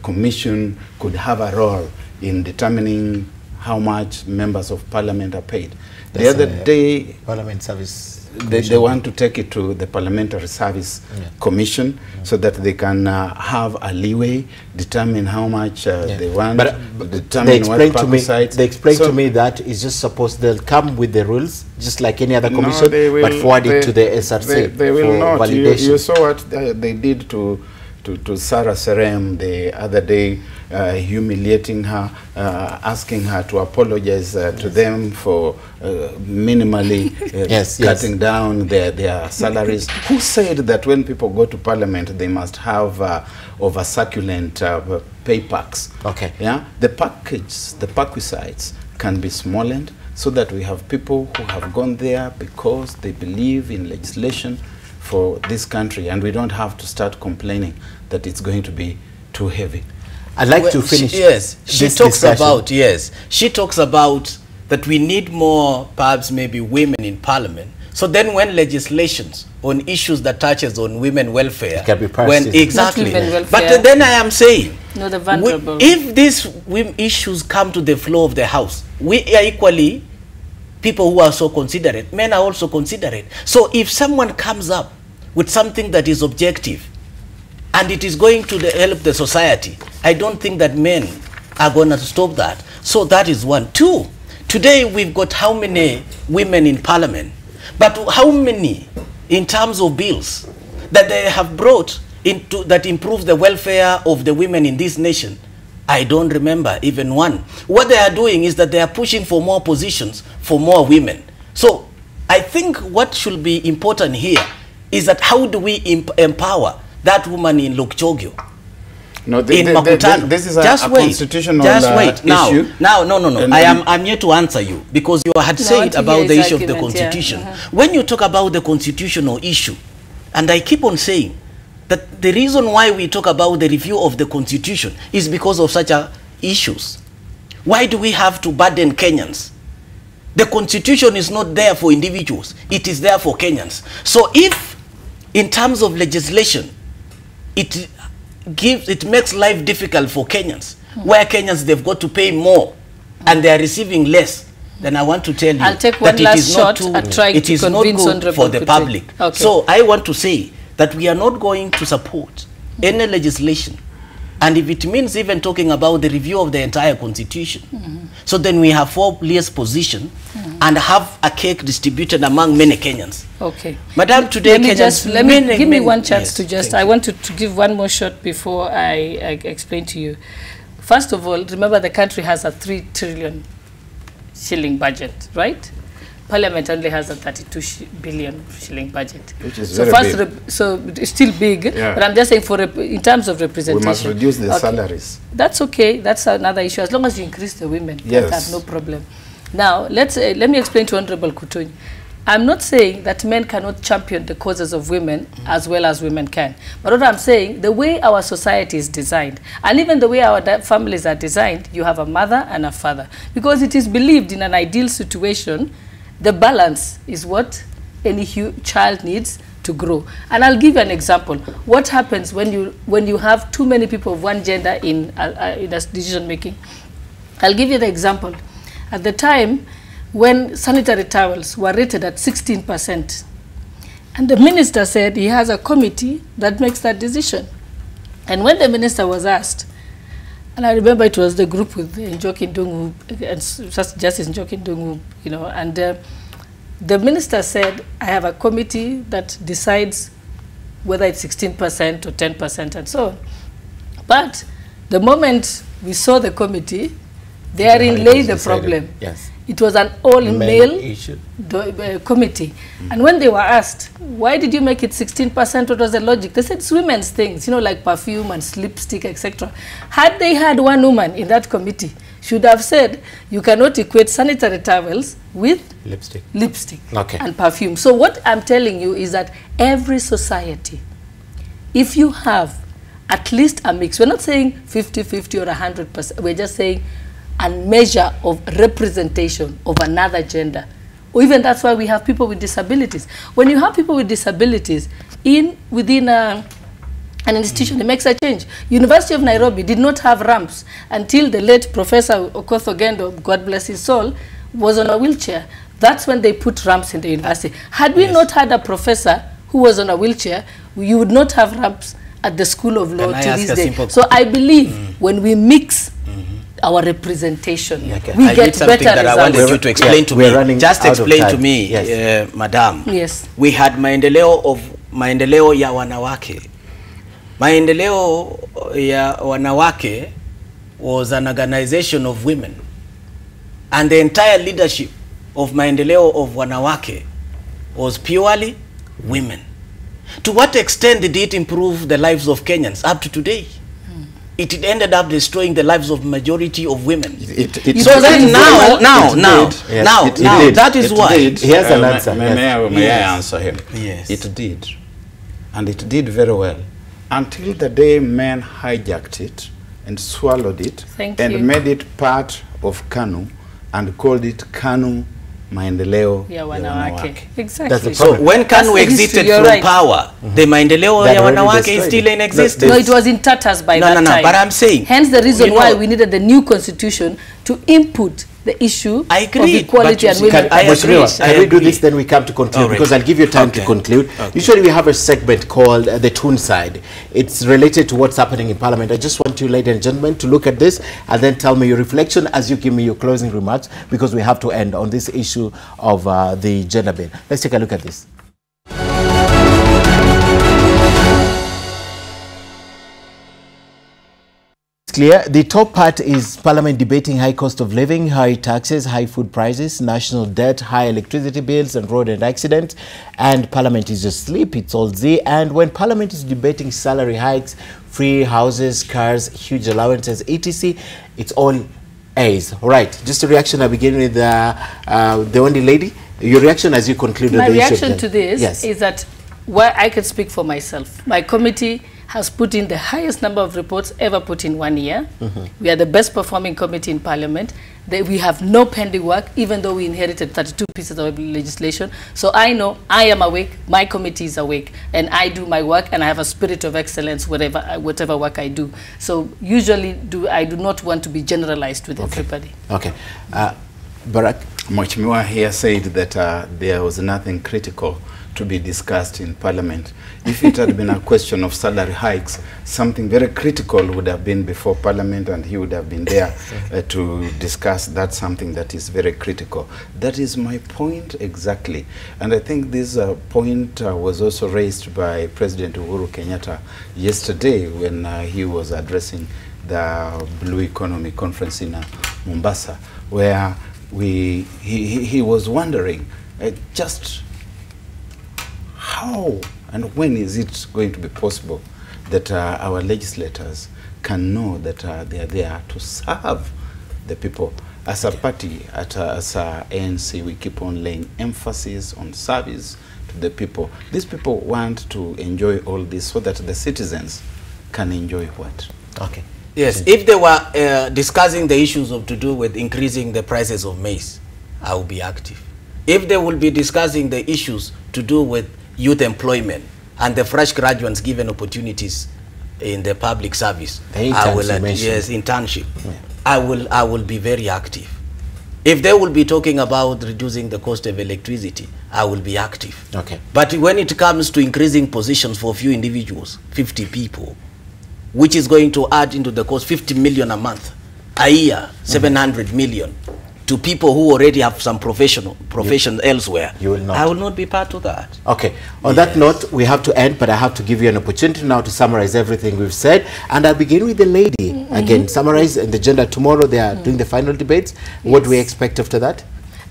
Commission could have a role in determining how much members of Parliament are paid. The other day,
Parliament Service
they want to take it to the Parliamentary Service Commission so that they can have a leeway, determine how much they want, determine
they explained
what pesticides.
They explained to me that it's just supposed they'll come with the rules, just like any other commission, but forward it to the SRC
they will
for
not.
validation.
You saw what they did to Sarah Serem the other day, humiliating her, asking her to apologize to them for minimally cutting down their salaries. Who said that when people go to Parliament they must have over succulent pay packs?
Okay.
Yeah, the perquisites can be smoothened so that we have people who have gone there because they believe in legislation for this country, and we don't have to start complaining that it's going to be too heavy.
I'd like to finish.
She talks about she talks about that we need more, perhaps maybe women in Parliament. So then, when legislations on issues that touches on women welfare,
it can be
exactly.
Not women welfare.
But then I am saying,
no, the vulnerable.
if these issues come to the floor of the House, we are equally people who are so considerate. Men are also considerate. So if someone comes up with something that is objective and it is going to help the society, I don't think that men are going to stop that. So that is one. Two, today we've got how many women in Parliament, but how many in terms of bills that they have brought into that improve the welfare of the women in this nation? I don't remember even one. What they are doing is that they are pushing for more positions for more women. So I think what should be important here is that how do we empower that woman in Lokchogyo?
No,
in Makutano.
This is a constitutional
issue.
No.
I'm here to answer you because you had said about the issue of the constitution. When you talk about the constitutional issue, and I keep on saying that the reason why we talk about the review of the constitution is because of such issues. Why do we have to burden Kenyans? The constitution is not there for individuals. It is there for Kenyans. So if in terms of legislation, it makes life difficult for Kenyans, where Kenyans, they've got to pay more and they are receiving less. then I want to tell you
I'll take
that
one
it
last
is not
shot at trying
it
to
is not
convince
good
Honorable
for the
Kutei.
public.
Okay.
So I want to say that we are not going to support any legislation. And if it means even talking about the review of the entire constitution, so then we have 4 years position and have a cake distributed among many Kenyans.
Okay.
Madam, today
give me one chance to just, I want to give one more shot before I explain to you. First of all, remember the country has a 3 trillion shilling budget, right? Parliament only has a 32 billion shilling budget.
Which is
so
very big.
So it's still big,
yeah.
but I'm just saying in terms of representation.
We must reduce the salaries.
That's okay. That's another issue. As long as you increase the women,
yes.
that have no problem. Now, let me explain to Honorable Kutei. I'm not saying that men cannot champion the causes of women as well as women can. But what I'm saying, the way our society is designed, and even the way our families are designed, you have a mother and a father. Because it is believed in an ideal situation, the balance is what any child needs to grow. And I'll give you an example. What happens when you have too many people of one gender in a decision making? I'll give you the example. At the time when sanitary towels were rated at 16%, and the minister said he has a committee that makes that decision. And when the minister was asked, and I remember it was the group with Njoki Ndung'u and Justice Njoki Ndung'u, you know, and the minister said, I have a committee that decides whether it's 16% or 10% and so on. But the moment we saw the committee, therein lay the problem.
Yes.
It was an all-male committee. And when they were asked, why did you make it 16%? What was the logic? They said it's women's things, you know, like perfume and lipstick, etc. Had they had one woman in that committee, should have said, you cannot equate sanitary towels with lipstick and perfume. So what I'm telling you is that every society, if you have at least a mix, we're not saying 50-50 or 100%, we're just saying a measure of representation of another gender. Or even that's why we have people with disabilities. When you have people with disabilities within an institution, it makes a change. University of Nairobi did not have ramps until the late Professor Okoth Ogendo, God bless his soul, was on a wheelchair. That's when they put ramps in the university. Had we not had a professor who was on a wheelchair, you would not have ramps at the School of Law to this day. So I believe when we mix our representation, we get better results.
That I wanted you to explain to me. Just explain to me,
yes.
Madam.
Yes.
We had maendeleo ya wanawake. Maendeleo ya wanawake was an organization of women, and the entire leadership of maendeleo of wanawake was purely women. To what extent did it improve the lives of Kenyans up to today? It ended up destroying the lives of majority of women. So then now, that is why.
He has an answer. May I answer him?
Yes.
It did. And it did very well. Until the day men hijacked it and swallowed it and made it part of KANU and called it KANU Maendeleo ya Wanawake.
Exactly.
So when KANU exited from power, the Maendeleo ya Wanawake is still in existence.
No, it was in tatters by that time.
But I'm saying.
Hence the reason why we needed the new constitution to input the issue of equality and women.
Can we do this, then we come to conclude, because I'll give you time to conclude. Usually we have a segment called the Tune Side. It's related to what's happening in Parliament. I just want you, ladies and gentlemen, to look at this and then tell me your reflection as you give me your closing remarks, because we have to end on this issue of the gender bill. Let's take a look at this. Clear. The top part is Parliament debating high cost of living, high taxes, high food prices, national debt, high electricity bills and road and accident. And Parliament is asleep. It's all Z. And when Parliament is debating salary hikes, free houses, cars, huge allowances, etc., it's all A's. All right. Just a reaction. I begin with the only lady. Your reaction as you concluded the issue.
My reaction to this is that I can speak for myself. My committee has put in the highest number of reports ever put in 1 year. We are the best performing committee in Parliament. We have no pending work, even though we inherited 32 pieces of legislation. So I know I am awake, my committee is awake, and I do my work, and I have a spirit of excellence whatever work I do. So usually I do not want to be generalized with everybody.
Okay. Barak?
Mheshimiwa here said that there was nothing critical to be discussed in Parliament. If it had been a question of salary hikes, something very critical would have been before Parliament, and he would have been there to discuss that, something that is very critical. That is my point exactly. And I think this point was also raised by President Uhuru Kenyatta yesterday when he was addressing the Blue Economy Conference in Mombasa, where he was wondering just how and when is it going to be possible that our legislators can know that they are there to serve the people. As a party, as a ANC, we keep on laying emphasis on service to the people. These people want to enjoy all this so that the citizens can enjoy what?
Okay.
Yes, if they were discussing the issues of to do with increasing the prices of maize, I will be active. If they will be discussing the issues to do with youth employment and the fresh graduates given opportunities in the public service, I will, yes, internship. Yeah. I will be very active. If they will be talking about reducing the cost of electricity, I will be active.
Okay.
But when it comes to increasing positions for a few individuals, 50 people, which is going to add into the cost 50 million a month, a year, 700 million, to people who already have some profession elsewhere,
you will not.
I will not be part of that.
Okay. On that note, we have to end, but I have to give you an opportunity now to summarize everything we've said. And I'll begin with the lady. Again, summarize the agenda. Tomorrow they are doing the final debates. Yes. What do we expect after that?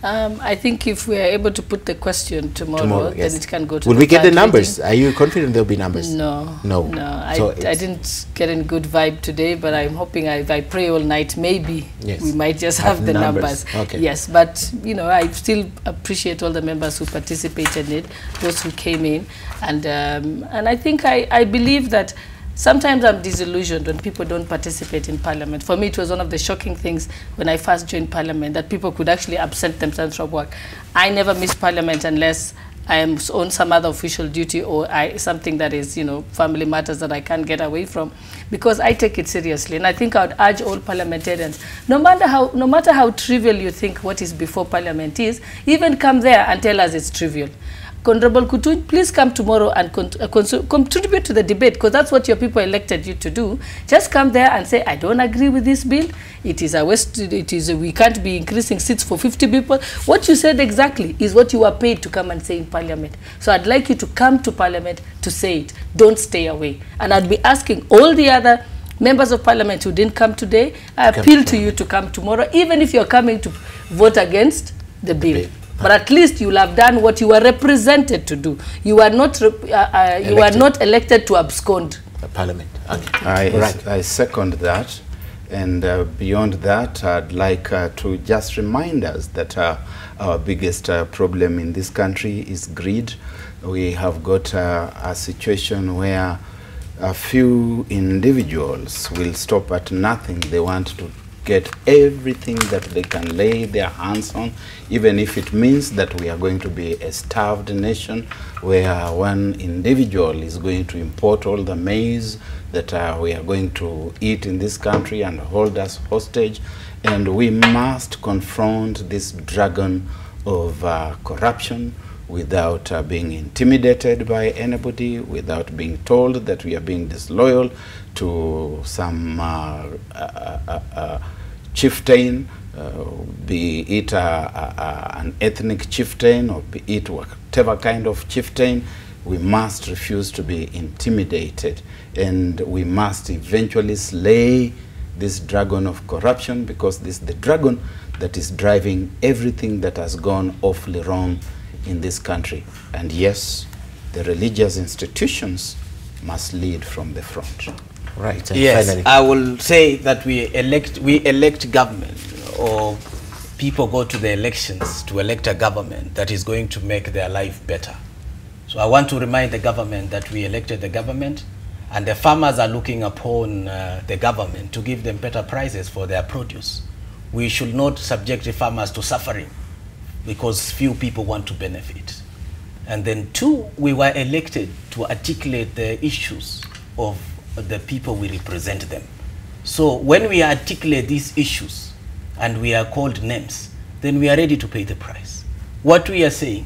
I think if we are able to put the question tomorrow
yes.
then it can go to
Will
the
we get the
third
numbers?
reading.
Are you confident there will be numbers?
No.
No.
So I didn't get a good vibe today, but I'm hoping if I pray all night, maybe we might just have the numbers.
Okay.
Yes, but you know, I still appreciate all the members who participated in it, those who came in, and I think I believe that sometimes I'm disillusioned when people don't participate in Parliament. For me, it was one of the shocking things when I first joined Parliament, that people could actually absent themselves from work. I never miss Parliament unless I am on some other official duty or something that is, you know, family matters that I can't get away from, because I take it seriously. And I think I would urge all parliamentarians, no matter how trivial you think what is before Parliament is, even come there and tell us it's trivial. Honorable Kutuny, please come tomorrow and contribute to the debate, because that's what your people elected you to do. Just come there and say, I don't agree with this bill. It is a waste. We can't be increasing seats for 50 people. What you said exactly is what you were paid to come and say in Parliament. So I'd like you to come to Parliament to say it. Don't stay away. And I'd be asking all the other members of Parliament who didn't come today, I appeal to you to come tomorrow, even if you're coming to vote against the bill. But at least you'll have done what you were represented to do. You are not elected to abscond.
Parliament. Okay.
I second that. And beyond that, I'd like to just remind us that our biggest problem in this country is greed. We have got a situation where a few individuals will stop at nothing. They want to get everything that they can lay their hands on, even if it means that we are going to be a starved nation, where one individual is going to import all the maize that we are going to eat in this country and hold us hostage. And we must confront this dragon of corruption without being intimidated by anybody, without being told that we are being disloyal to some chieftain, be it an ethnic chieftain or be it whatever kind of chieftain. We must refuse to be intimidated, and we must eventually slay this dragon of corruption, because this is the dragon that is driving everything that has gone awfully wrong in this country. And yes, the religious institutions must lead from the front.
Right.
Yes,
finally,
I will say that we elect government, or people go to the elections to elect a government that is going to make their life better. So I want to remind the government that we elected the government, and the farmers are looking upon the government to give them better prices for their produce. We should not subject the farmers to suffering because few people want to benefit. And then two, we were elected to articulate the issues of the people we represent them. So when we articulate these issues and we are called names, then we are ready to pay the price. What we are saying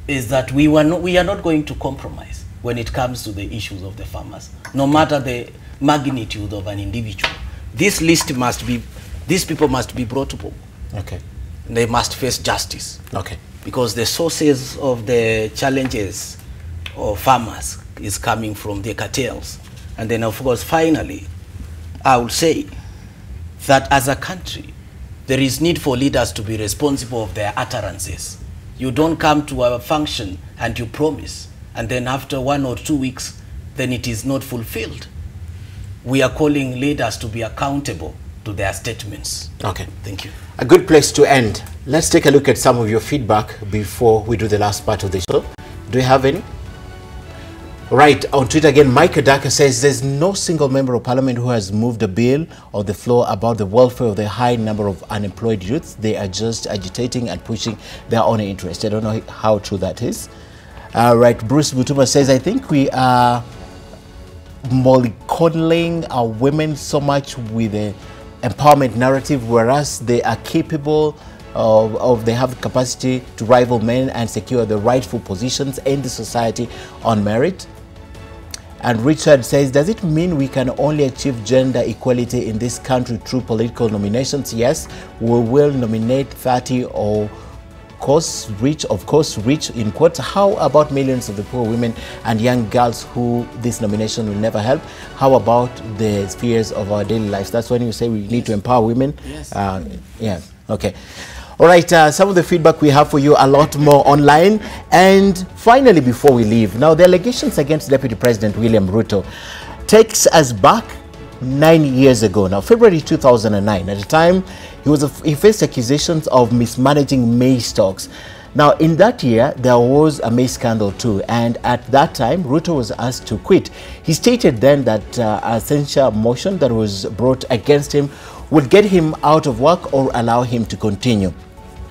is that we are not going to compromise when it comes to the issues of the farmers, no matter the magnitude of an individual. This list must be, these people must be brought to book.
Okay.
They must face justice.
Okay.
Because the sources of the challenges of farmers is coming from the cartels. And then, of course, finally, I would say that as a country, there is need for leaders to be responsible of their utterances. You don't come to a function and you promise, and then after 1 or 2 weeks, then it is not fulfilled. We are calling leaders to be accountable to their statements.
Okay.
Thank you.
A good place to end. Let's take a look at some of your feedback before we do the last part of the show. Do you have any? Right, on Twitter again, Mike Adaka says there's no single member of parliament who has moved a bill on the floor about the welfare of the high number of unemployed youths. They are just agitating and pushing their own interest. I don't know how true that is. Right, Bruce Butuma says, I think we are mollycoddling our women so much with the empowerment narrative, whereas they are capable of they have the capacity to rival men and secure the rightful positions in the society on merit. And Richard says, does it mean we can only achieve gender equality in this country through political nominations? Yes, we will nominate 30 or of course rich in quotes. How about millions of the poor women and young girls who this nomination will never help? How about the spheres of our daily lives? That's when you say we need to empower women.
Yes.
Yeah. Okay. All right, some of the feedback we have for you, a lot more online. And finally, before we leave, now the allegations against Deputy President William Ruto takes us back 9 years ago now, February 2009. At the time, he faced accusations of mismanaging maize stocks. Now, in that year, there was a maize scandal too, and at that time, Ruto was asked to quit. He stated then that a censure motion that was brought against him would get him out of work or allow him to continue.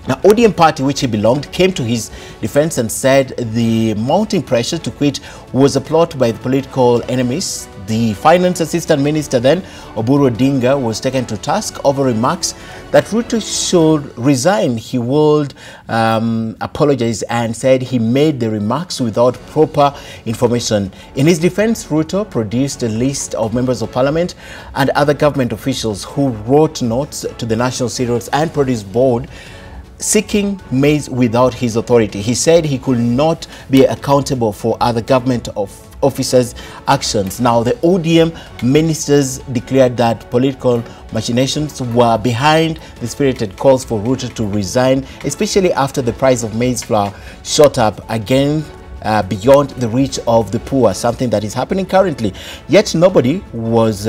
Now, ODM party, which he belonged, came to his defense and said the mounting pressure to quit was a plot by the political enemies. The finance assistant minister then, Uhuru Kenyatta, was taken to task over remarks that Ruto should resign. He would apologize and said he made the remarks without proper information. In his defense, Ruto produced a list of members of parliament and other government officials who wrote notes to the National Cereals and Produce Board seeking maize without his authority. He said he could not be accountable for other government officers' actions. Now, the ODM ministers declared that political machinations were behind the spirited calls for Ruto to resign, especially after the price of maize flour shot up again beyond the reach of the poor, something that is happening currently. Yet nobody was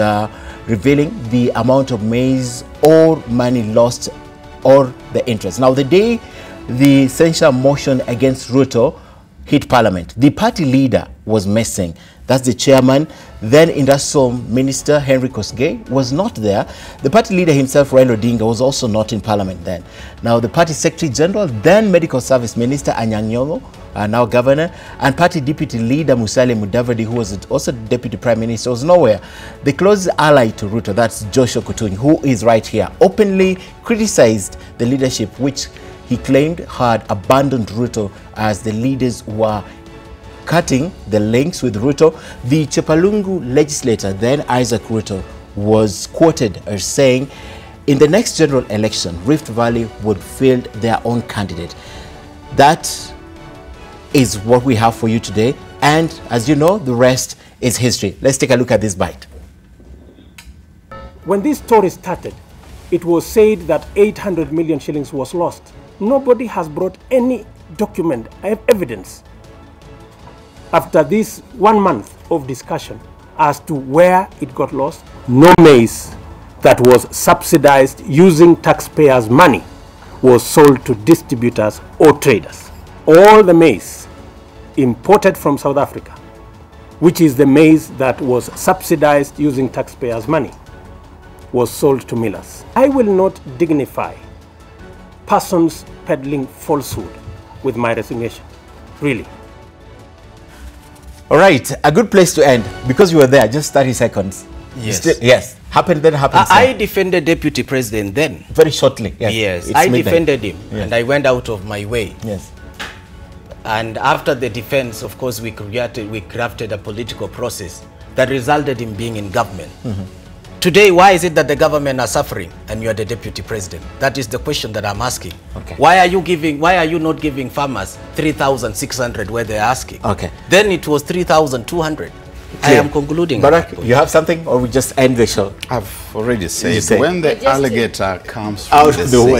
revealing the amount of maize or money lost or the interest. Now, the day the censure motion against Ruto hit Parliament, the party leader was missing. That's the chairman. Then Industrial Minister Henry Kosgei was not there. The party leader himself, Raila Odinga, was also not in Parliament then. Now, the party Secretary General, then Medical Service Minister Anyang' Nyong'o, now governor, and party deputy leader Musalia Mudavadi, who was also deputy prime minister, was nowhere. The close ally to Ruto, that's Joshua Kutuny, who is right here, openly criticized the leadership, which he claimed had abandoned Ruto as the leaders were cutting the links with Ruto. The Chepalungu legislator, then Isaac Ruto, was quoted as saying, in the next general election, Rift Valley would field their own candidate. That is what we have for you today. And as you know, the rest is history. Let's take a look at this bite.
When this story started, it was said that 800 million shillings was lost. Nobody has brought any document, evidence, after this 1 month of discussion as to where it got lost. No maize that was subsidized using taxpayers' money was sold to distributors or traders. All the maize imported from South Africa, which is the maize that was subsidized using taxpayers' money, was sold to millers. I will not dignify persons peddling falsehood with my resignation, really.
All right, a good place to end, because you were there, just 30 seconds.
Yes.
Yes. Happened then, happened
I defended Deputy President then.
Very shortly, yes.
Yes,
It's
I
midnight.
defended him,
Yes.
and I went out of my way.
Yes.
And after the defense, of course, we crafted a political process that resulted in being in government. Today, why is it that the government are suffering and you are the deputy president? That is the question that I'm asking.
Okay.
Why are you not giving farmers 3,600 where they're asking?
Okay.
Then it was 3,200. I am concluding.
Barak, you have something, or we just end the show?
I've already said,
say.
when the
Just
alligator comes from
Out
the
of the
sea,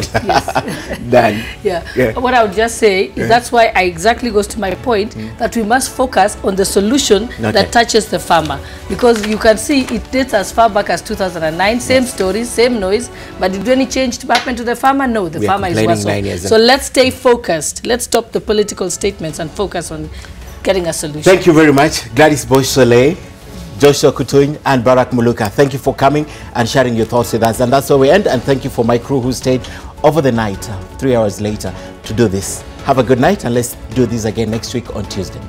water. Done.
Yeah. What I would just say is that's why I exactly goes to my point that we must focus on the solution that touches the farmer, because you can see it dates as far back as 2009. Same stories, same noise, but did any change happen to the farmer? No, the farmer is worse off. So let's stay focused. Let's stop the political statements and focus on getting a solution.
Thank you very much, Gladys Boshole, Joshua Kutuny, and Barak Muluka. Thank you for coming and sharing your thoughts with us. And that's where we end. And thank you for my crew who stayed over the night, 3 hours later, to do this. Have a good night, and let's do this again next week on Tuesday.